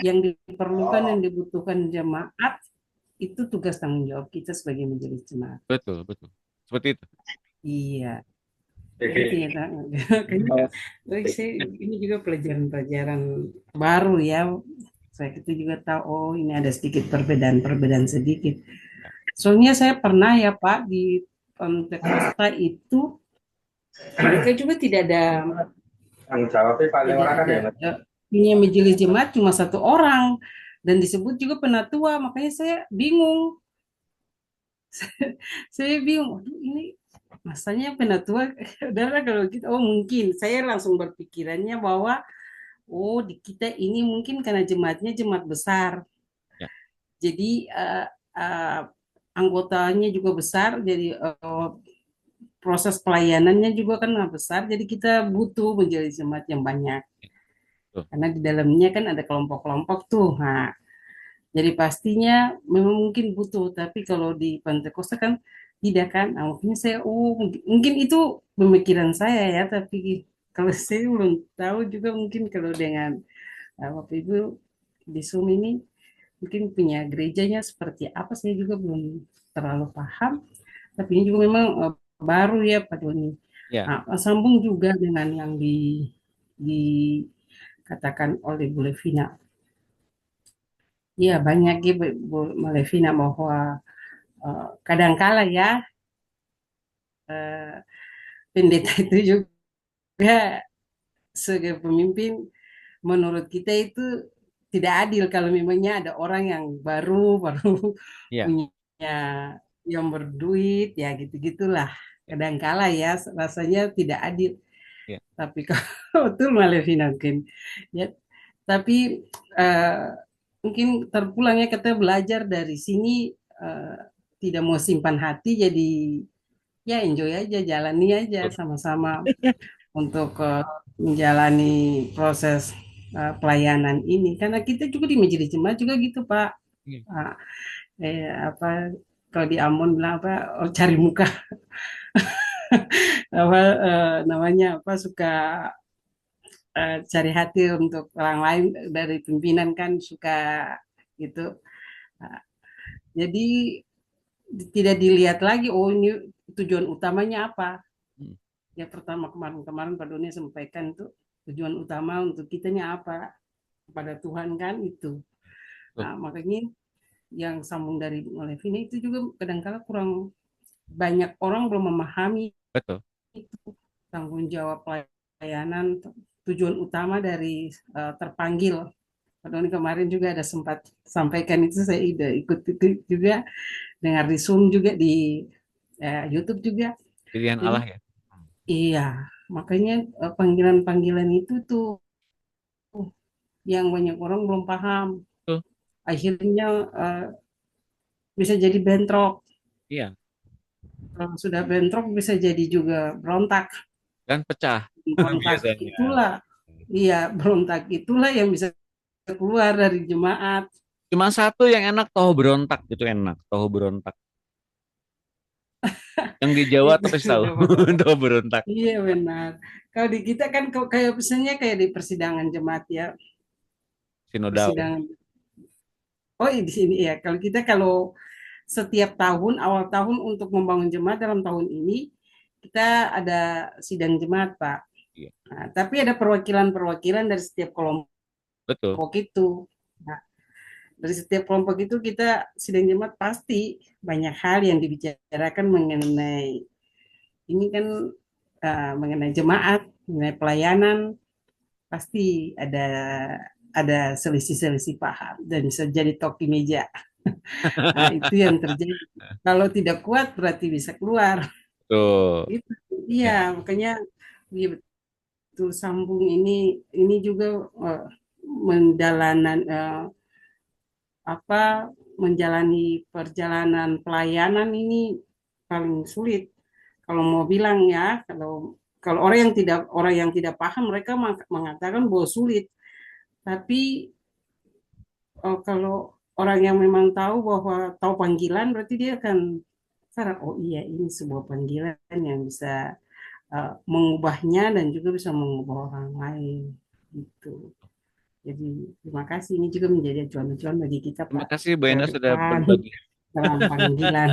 yang diperlukan yang dibutuhkan jemaat itu tugas tanggung jawab kita sebagai majelis jemaat. Betul. Seperti itu. Iya. Ini juga pelajaran-pelajaran baru ya. Saya kita juga tahu, oh ini ada sedikit perbedaan sedikit. Soalnya saya pernah ya Pak di Pantekosta itu mereka juga tidak ada tanggung jawabnya paling orang kan ya. Punya majelis jemaat cuma satu orang dan disebut juga penatua, makanya saya bingung. Saya bingung, ini masanya penatua, udahlah kalau kita, mungkin saya langsung berpikirannya bahwa di kita ini mungkin karena jemaatnya jemaat besar, jadi anggotanya juga besar, jadi proses pelayanannya juga kan besar, jadi kita butuh menjadi jemaat yang banyak, karena di dalamnya kan ada kelompok-kelompok tuh. Nah, jadi pastinya memang mungkin butuh, tapi kalau di Pantekosta kan tidak kan. Nah, makanya saya, mungkin itu pemikiran saya ya, tapi kalau saya belum tahu juga mungkin kalau dengan Bapak Ibu di Zoom ini mungkin punya gerejanya seperti apa, saya juga belum terlalu paham. Tapi ini juga memang baru ya Pak Doni. Ya, Nah, sambung juga dengan yang dikatakan oleh Bu Levina. Ya banyak ya Bu Levina bahwa kadangkala ya eh, pendeta itu juga sebagai pemimpin menurut kita itu tidak adil kalau memangnya ada orang yang baru ya, punya yang berduit ya gitu-gitulah. Kadangkala ya rasanya tidak adil. ya, Tapi kalau betul Malevina mungkin ya. Tapi eh, mungkin terpulangnya kita belajar dari sini, eh, tidak mau simpan hati, jadi ya enjoy aja, jalani aja betul. sama-sama untuk menjalani proses pelayanan ini. Karena kita juga di Majelis Jemaat juga gitu Pak. Iya, Ah, apa kalau di Ambon bilang apa, cari muka apa namanya apa, suka cari hati untuk orang lain dari pimpinan kan suka gitu. Nah, jadi tidak dilihat lagi, oh ini tujuan utamanya apa. hmm, Ya pertama kemarin Pak Doni sampaikan itu tujuan utama untuk kitanya apa, kepada Tuhan kan itu. betul, Nah, makanya yang sambung dari Olivia itu juga kadang-kala kurang banyak orang belum memahami betul. tanggung jawab pelayanan, tujuan utama dari terpanggil. Padahal kemarin juga ada sempat sampaikan itu, saya udah ikut itu juga, dengar di Zoom juga di YouTube juga. Pilihan Jadi Allah ya. iya, makanya panggilan-panggilan itu tuh yang banyak orang belum paham. Betul. Akhirnya bisa jadi bentrok. Iya, Kalau sudah bentrok bisa jadi juga berontak. dan pecah Berontak biasanya. itulah, iya berontak itulah yang bisa keluar dari jemaat. Cuma satu yang enak, toh berontak gitu, enak, toh berontak. Yang di Jawa Itu tapi tahu, sudah berontak. toh berontak. Iya benar. Kalau di kita kan kayak pesannya kayak di persidangan jemaat ya, Sinodal. persidangan. Oh di sini ya. Kalau kita setiap tahun awal tahun untuk membangun jemaat dalam tahun ini kita ada sidang jemaat Pak. Iya, Nah, tapi ada perwakilan-perwakilan dari setiap betul. kelompok itu. Nah, dari setiap kelompok itu kita sidang jemaat pasti banyak hal yang dibicarakan mengenai ini kan, mengenai jemaat, mengenai pelayanan, pasti ada selisih-selisih paham dan bisa jadi toki meja. Nah, itu yang terjadi. Kalau tidak kuat berarti bisa keluar. Betul. Itu iya, Ya, makanya iya betul sambung ini juga menjalanan apa menjalani perjalanan pelayanan ini paling sulit. Kalau mau bilang ya, kalau kalau orang yang tidak paham mereka mengatakan bahwa sulit. Tapi kalau orang yang memang tahu bahwa tahu panggilan berarti dia akan sadar, oh iya ini sebuah panggilan yang bisa mengubahnya dan juga bisa mengubah orang lain gitu. Jadi terima kasih, ini juga menjadi acuan-acuan bagi kita terima Pak kasih Bu ke Enda sudah depan berbagi. dalam panggilan.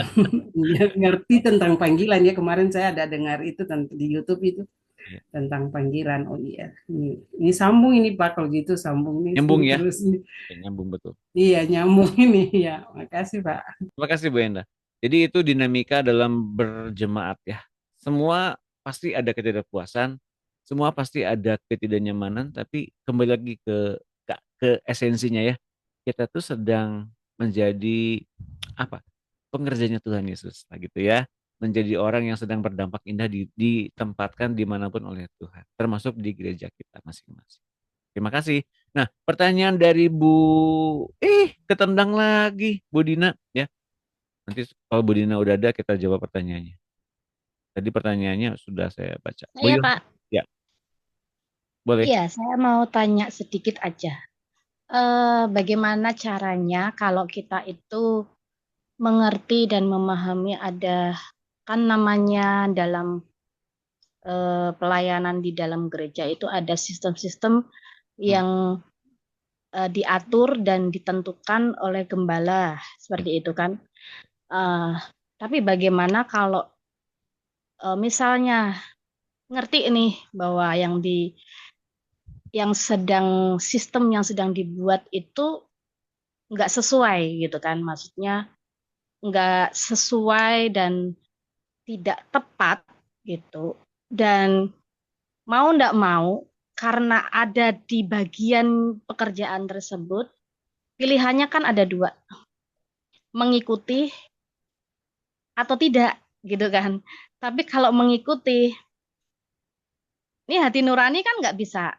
Ya, ngerti tentang panggilan ya, kemarin saya ada dengar itu di YouTube itu Iya. tentang panggilan. Oh iya, ini sambung ini Pak, kalau gitu sambung ini Nyambung ya, terus ini. nyambung betul. Iya nyambung ini ya. Makasih Pak. Terima kasih Bu Enda. Jadi itu dinamika dalam berjemaat ya. Semua pasti ada ketidakpuasan, semua pasti ada ketidaknyamanan, tapi kembali lagi ke esensinya ya. Kita tuh sedang menjadi apa? Pengerjanya Tuhan Yesus, lah gitu ya. Menjadi orang yang sedang berdampak indah ditempatkan dimanapun oleh Tuhan, termasuk di gereja kita masing-masing. Terima kasih. Nah, pertanyaan dari ketendang lagi, Bu Dina ya. Nanti kalau Bu Dina udah ada, kita jawab pertanyaannya. Tadi pertanyaannya sudah saya baca. Bu Saya, Yul, Pak. ya, boleh. Iya, saya mau tanya sedikit aja. Bagaimana caranya kalau kita itu mengerti dan memahami ada kan namanya dalam pelayanan di dalam gereja itu ada sistem-sistem Hmm, yang diatur dan ditentukan oleh gembala seperti itu kan. Tapi bagaimana kalau misalnya ngerti nih bahwa sistem yang sedang dibuat itu nggak sesuai gitu kan, maksudnya nggak sesuai dan tidak tepat gitu, dan mau nggak mau karena ada di bagian pekerjaan tersebut, pilihannya kan ada dua, mengikuti atau tidak gitu kan. Tapi kalau mengikuti, ini hati nurani kan nggak bisa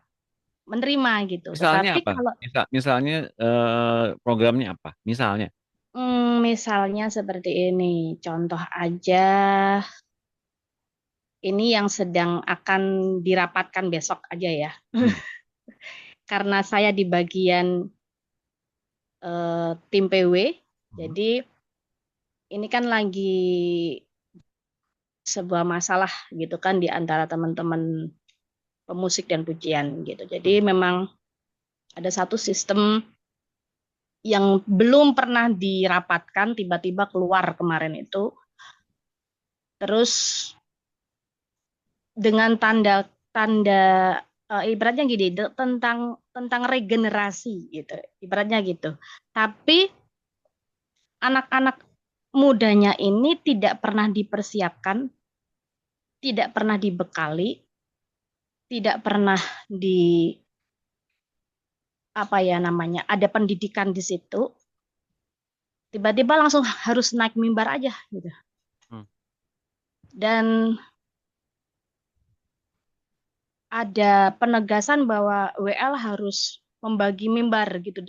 menerima gitu. Misalnya Tetapi apa? kalau Misalnya programnya apa? Misalnya. misalnya seperti ini, contoh aja, ini yang sedang akan dirapatkan besok aja ya. Karena saya di bagian tim PW, jadi ini kan lagi sebuah masalah gitu kan di antara teman-teman pemusik dan pujian gitu. Jadi memang ada satu sistem yang belum pernah dirapatkan, tiba-tiba keluar kemarin itu. Terus dengan tanda ibaratnya gini, tentang regenerasi gitu, ibaratnya gitu. Tapi anak-anak mudanya ini tidak pernah dipersiapkan, tidak pernah dibekali, tidak pernah ada pendidikan di situ, tiba-tiba langsung harus naik mimbar aja gitu. Dan ada penegasan bahwa WL harus membagi mimbar gitu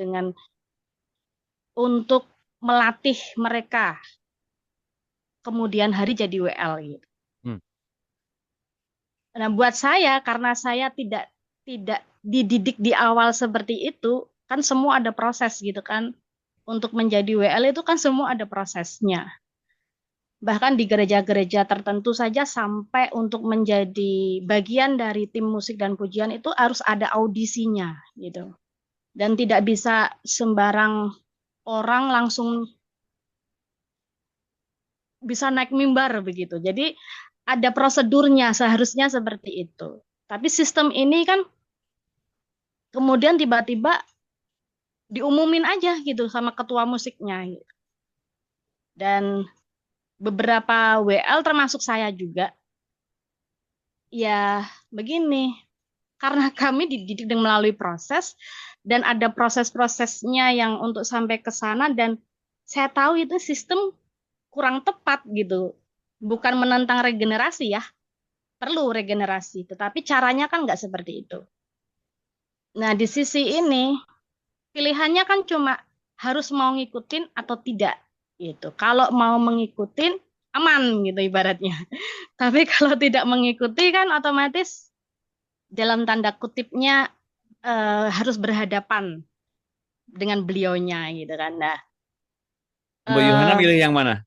untuk melatih mereka kemudian hari jadi WL gitu. Nah, buat saya karena saya tidak dididik di awal seperti itu, kan semua ada proses gitu kan. Untuk menjadi WL itu kan semua ada prosesnya. Bahkan di gereja-gereja tertentu saja sampai untuk menjadi bagian dari tim musik dan pujian itu harus ada audisinya gitu. Dan tidak bisa sembarang orang langsung bisa naik mimbar begitu. Jadi ada prosedurnya, seharusnya seperti itu. Tapi sistem ini kan kemudian tiba-tiba diumumin aja gitu sama ketua musiknya. Gitu. Dan beberapa WL termasuk saya juga, ya begini, karena kami dididik melalui proses dan ada proses-prosesnya yang untuk sampai ke sana, dan saya tahu itu sistem kurang tepat gitu. Bukan menentang regenerasi ya, perlu regenerasi, tetapi caranya kan nggak seperti itu. Nah, di sisi ini pilihannya kan cuma harus mau ngikutin atau tidak gitu. Kalau mau ngikutin aman gitu ibaratnya. Tapi kalau tidak mengikuti kan otomatis dalam tanda kutipnya harus berhadapan dengan beliaunya gitu kan. Nah, Mbak Yohana milih yang mana?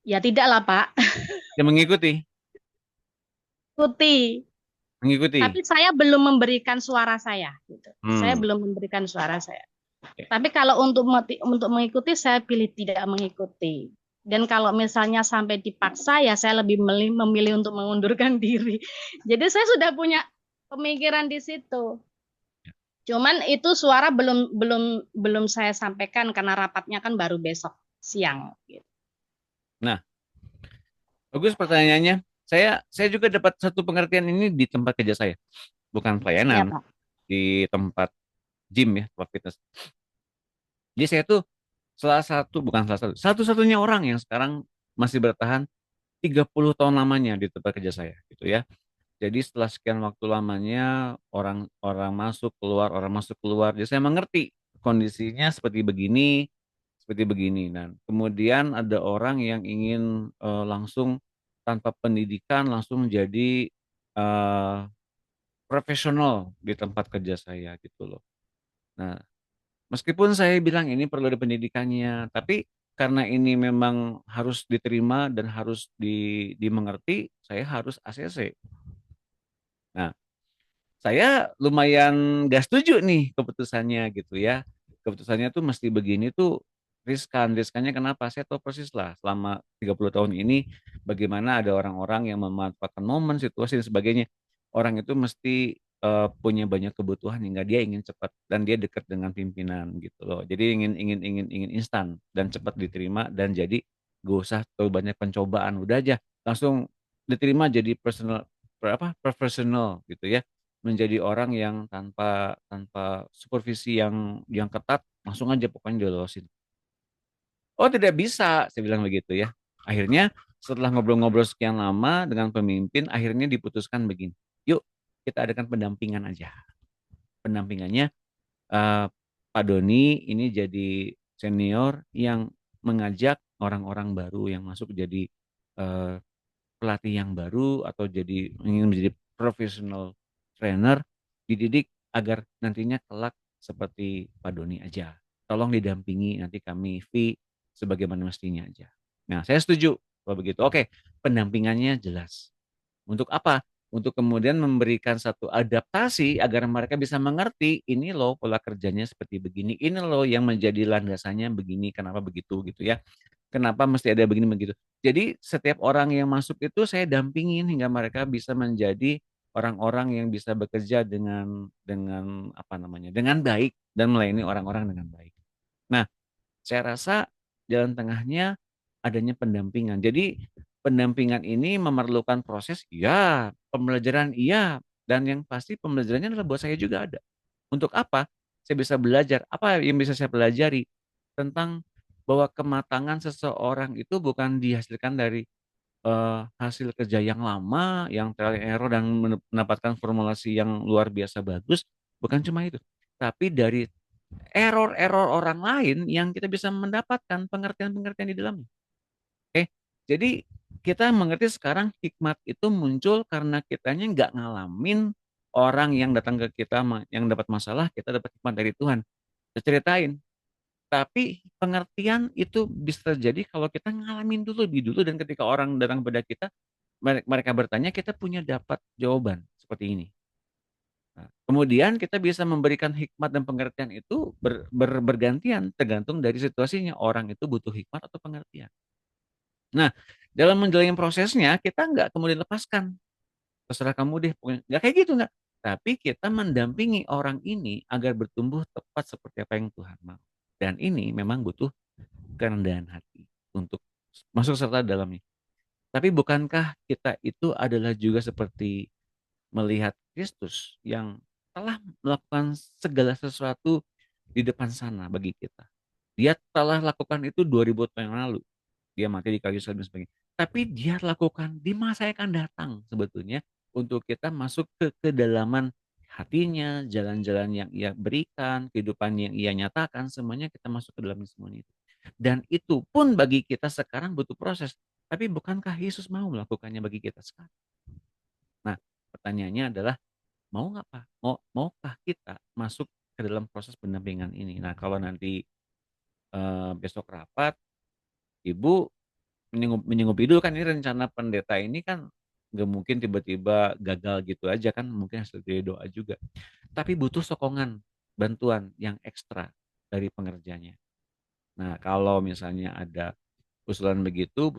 Ya tidak lah Pak. Yang mengikuti. Mengikuti. Tapi saya belum memberikan suara saya gitu. Saya belum memberikan suara saya. Tapi kalau untuk mengikuti saya pilih tidak mengikuti. Dan kalau misalnya sampai dipaksa ya saya lebih memilih untuk mengundurkan diri. Jadi saya sudah punya pemikiran di situ. Cuman itu suara belum saya sampaikan karena rapatnya kan baru besok siang gitu. Nah, bagus pertanyaannya. Saya juga dapat satu pengertian ini di tempat kerja saya, bukan pelayanan, Ya, di tempat gym ya, tempat fitness. Jadi saya tuh satu-satunya orang yang sekarang masih bertahan 30 tahun lamanya di tempat kerja saya, gitu ya. Jadi setelah sekian waktu lamanya orang masuk keluar, jadi saya mengerti kondisinya seperti begini. Dan kemudian ada orang yang ingin langsung tanpa pendidikan langsung menjadi profesional di tempat kerja saya gitu loh. Nah, meskipun saya bilang ini perlu ada pendidikannya, tapi karena ini memang harus diterima dan harus dimengerti, saya harus ACC. Nah, saya lumayan gak setuju nih keputusannya gitu ya. Keputusannya tuh mesti begini tuh riskannya kenapa? Saya tahu persis lah selama 30 tahun ini bagaimana ada orang-orang yang memanfaatkan momen, situasi dan sebagainya. Orang itu mesti punya banyak kebutuhan hingga dia ingin cepat dan dia dekat dengan pimpinan gitu loh. Jadi ingin instan dan cepat diterima dan jadi gak usah terlalu banyak pencobaan. Udah aja langsung diterima jadi profesional gitu ya, menjadi orang yang tanpa tanpa supervisi yang ketat, langsung aja pokoknya dilolosin. Oh tidak bisa, saya bilang begitu ya. Akhirnya setelah ngobrol-ngobrol sekian lama dengan pemimpin, akhirnya diputuskan begini, yuk kita adakan pendampingan aja. Pendampingannya Pak Doni ini jadi senior yang mengajak orang-orang baru yang masuk jadi eh, pelatih yang baru atau jadi ingin menjadi professional trainer, dididik agar nantinya kelak seperti Pak Doni aja. Tolong didampingi, nanti kami fee sebagaimana mestinya aja. Nah, saya setuju kalau begitu. Oke, pendampingannya jelas. Untuk apa? Untuk kemudian memberikan satu adaptasi agar mereka bisa mengerti ini loh pola kerjanya seperti begini, ini loh yang menjadi landasannya begini, kenapa begitu gitu ya. Kenapa mesti ada begini begitu. Jadi setiap orang yang masuk itu saya dampingin hingga mereka bisa menjadi orang-orang yang bisa bekerja dengan apa namanya? Dengan baik dan melayani orang-orang dengan baik. Nah, saya rasa jalan tengahnya adanya pendampingan. Jadi pendampingan ini memerlukan proses, iya, pembelajaran iya, dan yang pasti pembelajarannya adalah buat saya juga ada. Untuk apa? Saya bisa belajar. Apa yang bisa saya pelajari? Tentang bahwa kematangan seseorang itu bukan dihasilkan dari hasil kerja yang lama, yang trial and error dan mendapatkan formulasi yang luar biasa bagus, bukan cuma itu. Tapi dari error-error orang lain yang kita bisa mendapatkan pengertian-pengertian di dalamnya. Oke, jadi kita mengerti sekarang hikmat itu muncul karena kitanya nggak ngalamin orang yang datang ke kita yang dapat masalah, kita dapat hikmat dari Tuhan. Kita ceritain. Tapi pengertian itu bisa terjadi kalau kita ngalamin dulu lebih dulu dan ketika orang datang pada kita, mereka bertanya, kita punya dapat jawaban seperti ini. Nah, kemudian kita bisa memberikan hikmat dan pengertian itu bergantian tergantung dari situasinya. Orang itu butuh hikmat atau pengertian. Nah, dalam menjalani prosesnya kita nggak kemudian lepaskan. Terserah kamu deh, pokoknya nggak kayak gitu nggak. Tapi kita mendampingi orang ini agar bertumbuh tepat seperti apa yang Tuhan mau. Dan ini memang butuh kerendahan hati untuk masuk serta dalamnya. Tapi bukankah kita itu adalah juga seperti melihat Kristus yang telah melakukan segala sesuatu di depan sana bagi kita. Dia telah lakukan itu 2000 tahun yang lalu. Dia mati di kayu salib dan sebagainya. Tapi dia lakukan di masa yang akan datang sebetulnya untuk kita masuk ke kedalaman hatinya, jalan-jalan yang ia berikan, kehidupan yang ia nyatakan, semuanya kita masuk ke dalam semuanya itu. Dan itu pun bagi kita sekarang butuh proses. Tapi bukankah Yesus mau melakukannya bagi kita sekarang? Nah, pertanyaannya adalah mau nggak Pak? Maukah kita masuk ke dalam proses pendampingan ini? Nah, kalau nanti besok rapat, Ibu menyanggupi dulu kan ini rencana pendeta ini kan nggak mungkin tiba-tiba gagal gitu aja kan, mungkin hasil dari doa juga. Tapi butuh sokongan, bantuan yang ekstra dari pengerjanya. Nah, kalau misalnya ada usulan begitu,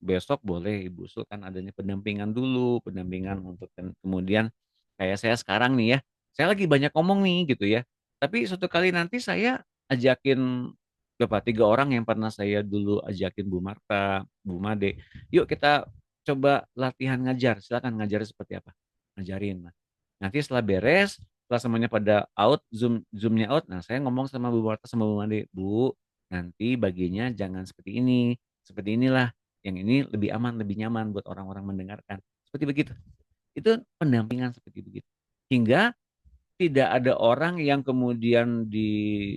besok boleh Ibu usulkan adanya pendampingan dulu, pendampingan untuk kemudian kayak saya sekarang nih ya, saya lagi banyak ngomong nih gitu ya. Tapi suatu kali nanti saya ajakin berapa 3 orang yang pernah saya dulu ajakin Bu Marta, Bu Made, yuk kita coba latihan ngajar, silakan ngajar seperti apa, ngajarin. Nah, nanti setelah beres, setelah semuanya pada out, zoomnya out, nah saya ngomong sama Bu Marta sama Bu Made, Bu, nanti baginya jangan seperti ini, seperti inilah. Yang ini lebih aman, lebih nyaman buat orang-orang mendengarkan. Seperti begitu. Itu pendampingan seperti begitu. Hingga tidak ada orang yang kemudian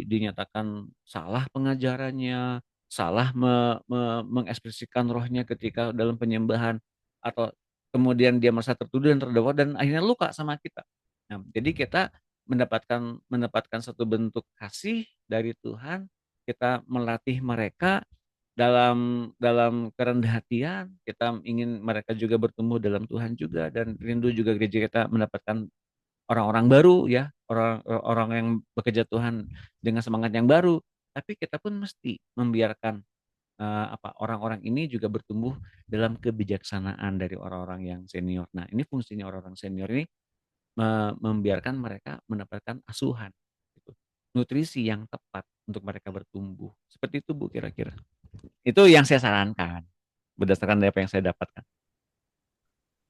dinyatakan salah pengajarannya, salah mengekspresikan rohnya ketika dalam penyembahan, atau kemudian dia merasa tertuduh dan terdakwa dan akhirnya luka sama kita. Nah, jadi kita mendapatkan satu bentuk kasih dari Tuhan, kita melatih mereka dalam dalam kerendahan hatian, kita ingin mereka juga bertumbuh dalam Tuhan juga dan rindu juga gereja kita mendapatkan orang-orang baru ya, orang yang bekerja Tuhan dengan semangat yang baru, tapi kita pun mesti membiarkan orang-orang ini juga bertumbuh dalam kebijaksanaan dari orang-orang yang senior. Nah, ini fungsinya orang-orang senior ini membiarkan mereka mendapatkan asuhan, gitu. Nutrisi yang tepat untuk mereka bertumbuh. Seperti itu Bu kira-kira. Itu yang saya sarankan berdasarkan dari apa yang saya dapatkan.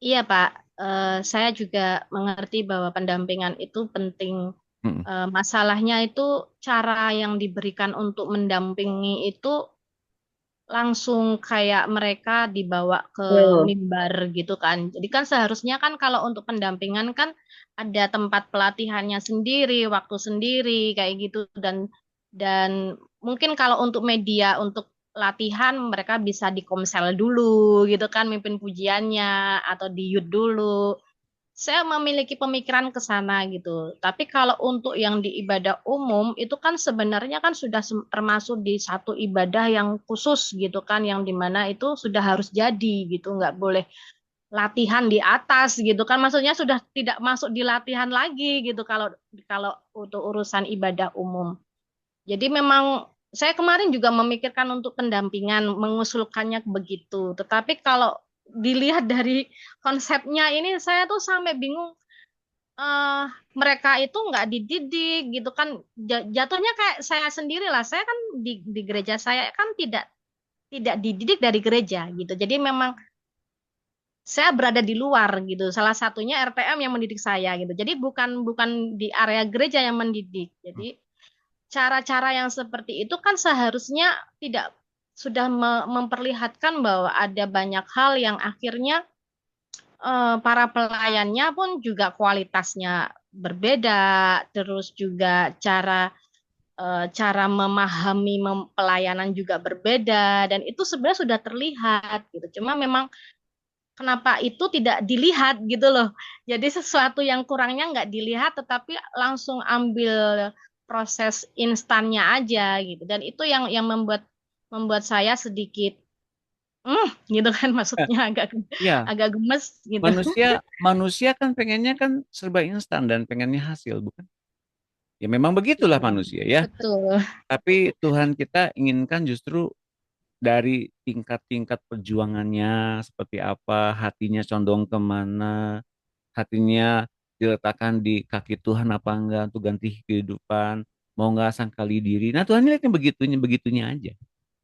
Iya, Pak. Saya juga mengerti bahwa pendampingan itu penting. Masalahnya itu cara yang diberikan untuk mendampingi itu langsung kayak mereka dibawa ke mimbar gitu kan. Jadi kan seharusnya kan kalau untuk pendampingan kan ada tempat pelatihannya sendiri, waktu sendiri kayak gitu, dan mungkin kalau untuk media untuk latihan mereka bisa di Komsel dulu gitu kan, mimpin pujiannya atau di Youth dulu. Saya memiliki pemikiran ke sana gitu. Tapi kalau untuk yang di ibadah umum itu kan sebenarnya kan sudah termasuk di satu ibadah yang khusus gitu kan, yang dimana itu sudah harus jadi gitu, nggak boleh latihan di atas gitu kan. Maksudnya sudah tidak masuk di latihan lagi gitu kalau kalau untuk urusan ibadah umum. Jadi memang saya kemarin juga memikirkan untuk pendampingan, mengusulkannya begitu. Tetapi kalau dilihat dari konsepnya ini, saya tuh sampai bingung. Mereka itu nggak dididik gitu kan. Jatuhnya kayak saya sendiri lah. Saya kan di gereja saya kan tidak dididik dari gereja gitu. Jadi memang saya berada di luar gitu. Salah satunya RTM yang mendidik saya gitu. Jadi bukan bukan di area gereja yang mendidik. Jadi cara-cara yang seperti itu kan seharusnya tidak sudah memperlihatkan bahwa ada banyak hal yang akhirnya para pelayannya pun juga kualitasnya berbeda, terus juga cara memahami pelayanan juga berbeda, dan itu sebenarnya sudah terlihat gitu. Cuma memang kenapa itu tidak dilihat gitu loh. Jadi sesuatu yang kurangnya nggak dilihat, tetapi langsung ambil proses instannya aja gitu. Dan itu yang membuat saya sedikit gitu kan, maksudnya Ya, agak gemes gitu. manusia kan pengennya kan serba instan dan pengennya hasil, bukan? Ya memang begitulah manusia ya. Betul. Tapi Tuhan kita inginkan justru dari tingkat-tingkat perjuangannya seperti apa, hatinya condong kemana, hatinya diletakkan di kaki Tuhan apa enggak untuk ganti kehidupan, mau nggak sangkali diri. Nah Tuhan lihatnya begitunya begitunya aja.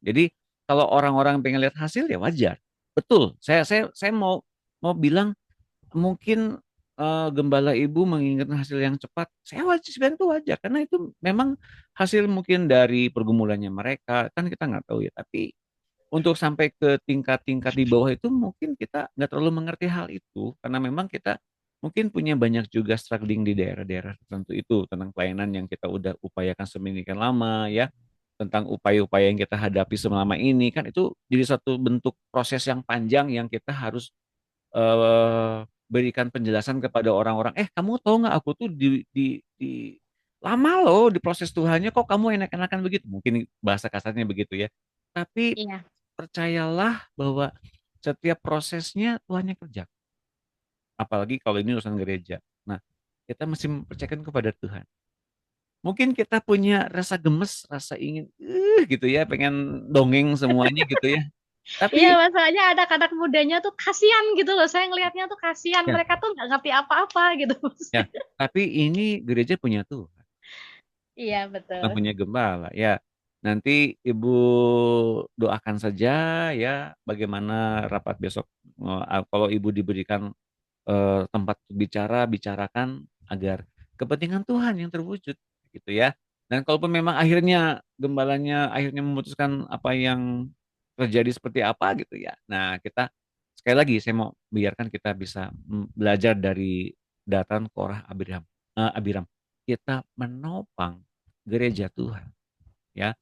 Jadi kalau orang-orang pengen lihat hasil ya wajar, betul. Saya mau bilang mungkin gembala ibu menginginkan hasil yang cepat. Saya wajar sebenarnya itu wajar karena itu memang hasil mungkin dari pergumulannya mereka kan kita nggak tahu ya. Tapi untuk sampai ke tingkat-tingkat di bawah itu mungkin kita nggak terlalu mengerti hal itu karena memang kita mungkin punya banyak juga struggling di daerah-daerah tertentu itu tentang pelayanan yang kita udah upayakan sedemikian lama ya, tentang upaya-upaya yang kita hadapi selama ini kan itu jadi satu bentuk proses yang panjang yang kita harus berikan penjelasan kepada orang-orang, kamu tahu nggak aku tuh di lama loh di proses Tuhannya kok kamu enak-enakan begitu, mungkin bahasa kasarnya begitu ya, tapi Iya. percayalah bahwa setiap prosesnya Tuhan yang kerja. Apalagi kalau ini urusan gereja. Nah, kita mesti mempercayakan kepada Tuhan. Mungkin kita punya rasa gemes, rasa ingin, gitu ya, pengen dongeng semuanya gitu ya. Iya, Tapi, masalahnya ada anak mudanya tuh kasihan gitu loh. Saya ngelihatnya tuh kasihan. ya, Mereka tuh nggak ngerti apa-apa gitu. ya, tapi ini gereja punya Tuhan, Iya, betul. bukan punya gembala. Ya, nanti Ibu doakan saja ya, bagaimana rapat besok. Kalau Ibu diberikan tempat bicara, bicarakan agar kepentingan Tuhan yang terwujud gitu ya. Dan kalaupun memang akhirnya gembalanya akhirnya memutuskan apa yang terjadi seperti apa gitu ya. Nah, kita sekali lagi saya mau biarkan kita bisa belajar dari Datan, Korah, Abiram. Kita menopang gereja Tuhan ya.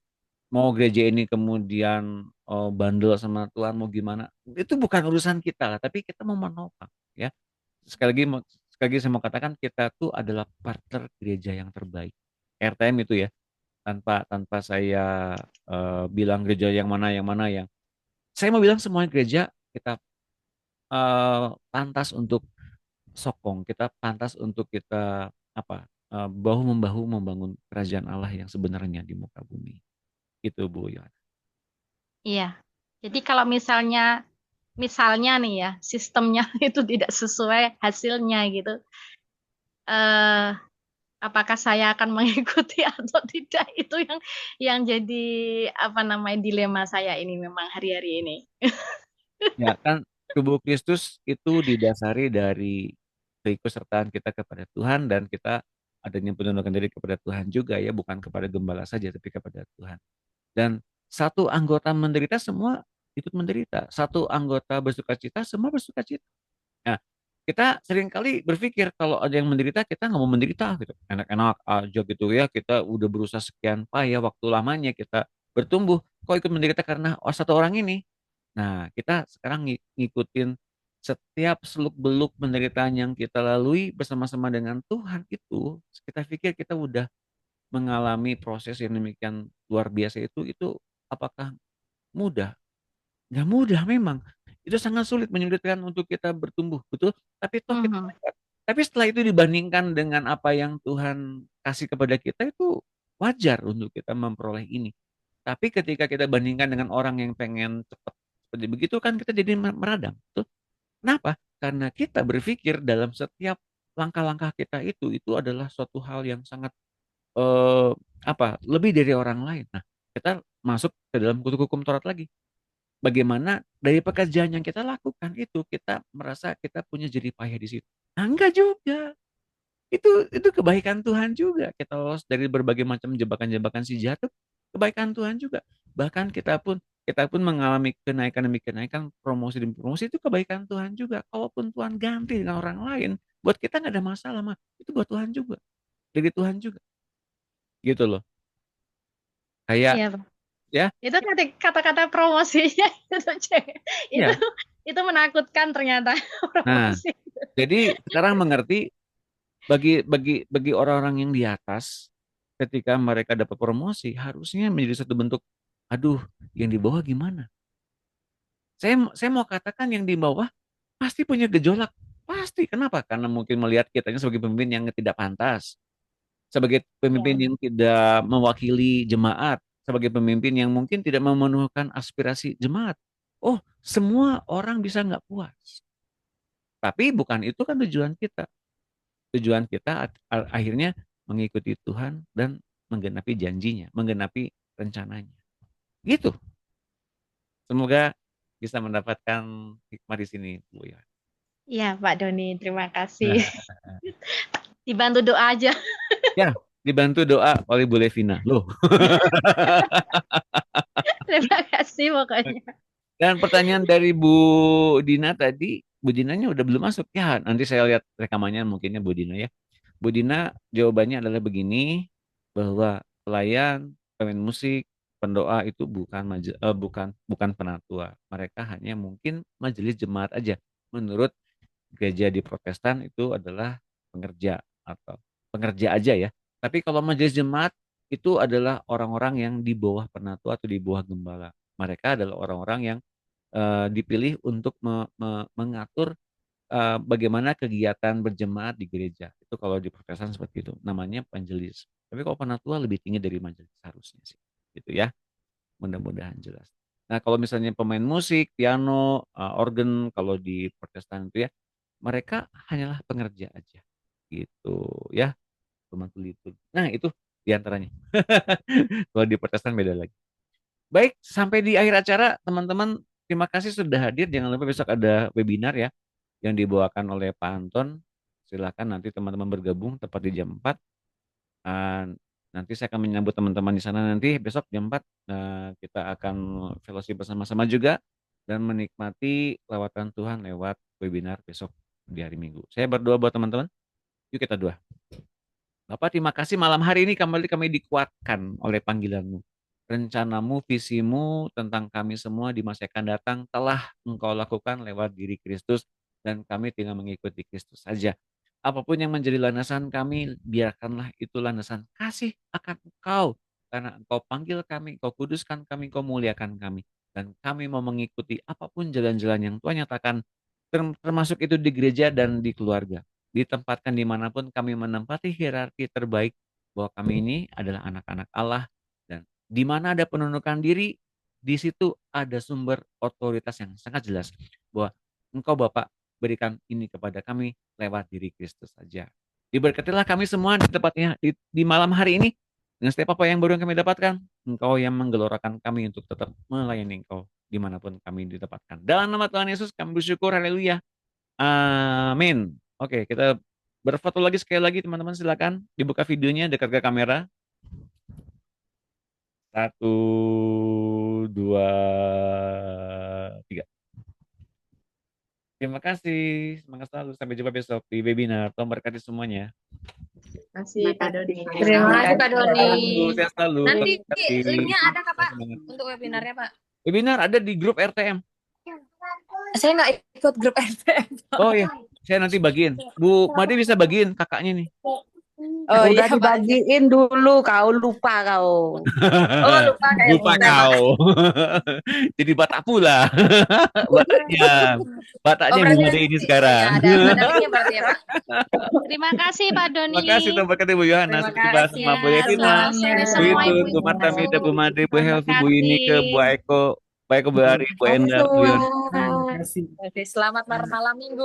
Mau gereja ini kemudian bandel sama Tuhan mau gimana, itu bukan urusan kita lah, tapi kita mau menopang ya. Sekali lagi saya mau katakan kita tuh adalah partner gereja yang terbaik. RTM itu ya, tanpa tanpa saya bilang gereja yang mana yang saya mau bilang semuanya gereja kita pantas untuk sokong, kita pantas untuk kita bahu membahu membangun kerajaan Allah yang sebenarnya di muka bumi. Itu Bu Yohana. Iya. Jadi kalau misalnya nih ya, sistemnya itu tidak sesuai hasilnya gitu. Eh, apakah saya akan mengikuti atau tidak? Itu yang jadi dilema saya ini memang hari-hari ini. Ya kan tubuh Kristus itu didasari dari keikutsertaan kita kepada Tuhan dan kita adanya penundukan diri kepada Tuhan juga ya, bukan kepada gembala saja tapi kepada Tuhan. Dan satu anggota menderita semua ikut menderita. Satu anggota bersukacita semua bersukacita. Nah, kita seringkali berpikir kalau ada yang menderita kita nggak mau menderita gitu. Enak-enak aja gitu ya. Kita udah berusaha sekian payah waktu lamanya kita bertumbuh. Kok ikut menderita karena satu orang ini? Nah, kita sekarang ngikutin setiap seluk-beluk penderitaan yang kita lalui bersama-sama dengan Tuhan itu, kita pikir kita udah mengalami proses yang demikian luar biasa itu apakah mudah? Nggak mudah memang. Itu sangat sulit, menyulitkan untuk kita bertumbuh, betul? Tapi toh kita dapat. Tapi setelah itu dibandingkan dengan apa yang Tuhan kasih kepada kita itu wajar untuk kita memperoleh ini. Tapi ketika kita bandingkan dengan orang yang pengen cepat seperti begitu kan kita jadi meradang, betul? Kenapa? Karena kita berpikir dalam setiap langkah-langkah kita itu adalah suatu hal yang sangat eh, lebih dari orang lain. Nah, kita masuk ke dalam kutuk hukum Taurat lagi. Bagaimana dari pekerjaan yang kita lakukan itu kita merasa kita punya jerih payah di situ. Nah, enggak juga. Itu kebaikan Tuhan juga. Kita lolos dari berbagai macam jebakan-jebakan si jahat, kebaikan Tuhan juga. Bahkan kita pun mengalami kenaikan demi kenaikan, promosi demi promosi, itu kebaikan Tuhan juga. Kalaupun Tuhan ganti dengan orang lain, buat kita nggak ada masalah mah. Itu buat Tuhan juga. Dari Tuhan juga. Gitu loh. Kayak Iya, Pak. ya, Itu kata-kata promosinya itu ya. itu menakutkan ternyata Nah, promosi. jadi sekarang mengerti bagi orang-orang yang di atas ketika mereka dapat promosi harusnya menjadi satu bentuk, aduh, yang di bawah gimana? Saya mau katakan yang di bawah pasti punya gejolak. Pasti. Kenapa? Karena mungkin melihat kitanya sebagai pemimpin yang tidak pantas. Sebagai pemimpin Ya. yang tidak mewakili jemaat. Sebagai pemimpin yang mungkin tidak memenuhkan aspirasi jemaat. Oh, semua orang bisa nggak puas. Tapi bukan itu kan tujuan kita. Tujuan kita akhirnya mengikuti Tuhan dan menggenapi janjinya, menggenapi rencananya. Gitu. Semoga bisa mendapatkan hikmah di sini, Bu ya. Iya, Pak Doni, terima kasih. Dibantu doa aja. Ya, dibantu doa oleh Bu Levina. Loh. Terima kasih pokoknya. Dan pertanyaan dari Bu Dina tadi, Bu Dinanya udah belum masuk ya. Nanti saya lihat rekamannya mungkinnya Bu Dina ya. Bu Dina jawabannya adalah begini, bahwa pelayan, pemain musik, pendoa itu bukan penatua. Mereka hanya mungkin majelis jemaat aja. Menurut gereja di Protestan itu adalah pengerja atau pengerja aja ya. Tapi kalau majelis jemaat itu adalah orang-orang yang di bawah penatua atau di bawah gembala. Mereka adalah orang-orang yang dipilih untuk mengatur bagaimana kegiatan berjemaat di gereja. Itu kalau di Protestan seperti itu. Namanya majelis. Tapi kalau penatua lebih tinggi dari majelis harusnya sih. Gitu ya. Mudah-mudahan jelas. Nah, kalau misalnya pemain musik, piano, organ kalau di Protestan itu ya, mereka hanyalah pengerja aja. Gitu ya. Pembantu liturgi. Nah, itu diantaranya. Kalau di Protestan beda lagi. Baik, sampai di akhir acara, teman-teman, terima kasih sudah hadir. Jangan lupa besok ada webinar ya yang dibawakan oleh Pak Anton. Silakan nanti teman-teman bergabung tepat di jam 4. Nanti saya akan menyambut teman-teman di sana nanti besok jam 4. Kita akan fellowship bersama-sama juga dan menikmati lawatan Tuhan lewat webinar besok di hari Minggu. Saya berdoa buat teman-teman. Yuk kita doa. Bapak, terima kasih malam hari ini kembali kami dikuatkan oleh panggilan-Mu. Rencanamu, visimu tentang kami semua di masa yang akan datang telah Engkau lakukan lewat diri Kristus dan kami tinggal mengikuti Kristus saja. Apapun yang menjadi landasan kami, biarkanlah itu landasan kasih akan Engkau. Karena Engkau panggil kami, Engkau kuduskan kami, Engkau muliakan kami. Dan kami mau mengikuti apapun jalan-jalan yang Tuhan nyatakan termasuk itu di gereja dan di keluarga. Ditempatkan dimanapun kami menempati hierarki terbaik bahwa kami ini adalah anak-anak Allah dan di mana ada penundukan diri, di situ ada sumber otoritas yang sangat jelas bahwa Engkau Bapak berikan ini kepada kami lewat diri Kristus saja. Diberkatilah kami semua di tempatnya di malam hari ini dengan setiap apa yang baru yang kami dapatkan. Engkau yang menggelorakan kami untuk tetap melayani Engkau dimanapun kami ditempatkan. Dalam nama Tuhan Yesus kami bersyukur, haleluya. Amin. Oke, kita berfoto lagi sekali lagi teman-teman, silakan dibuka videonya dekat ke kamera. 1, 2, 3. Terima kasih, semangat selalu. Sampai jumpa besok di webinar. Tuhan berkati semuanya. Terima kasih Pak Doni. Terima kasih Pak Doni. Sehat selalu. Nanti Tuhan berkati. linknya ada kah Pak untuk webinarnya Pak? Webinar ada di grup RTM. Saya nggak ikut grup RTM. Oh iya, saya nanti bagiin. Bu Made bisa bagiin kakaknya nih. Oh iya, udah dibagiin dulu, kau lupa kau. Oh lupa kayak Lupa kau. Jadi batak pula. Bataknya Bu Made ini sekarang. ada linknya berarti ya Pak. Terima kasih Pak Doni. Terima kasih Tuhan berkati Bu Yohana, Terima Siti Bas, kasih Bu Yetina, Semua Bu Itu, ibu-ibu. Bu Martamida, Bu Made, Bu Helvi, Bu Terima Inike, Bu Eko, Bu Ari, Bu Enda, Bu Yon. Terima kasih. Oke, selamat malam minggu.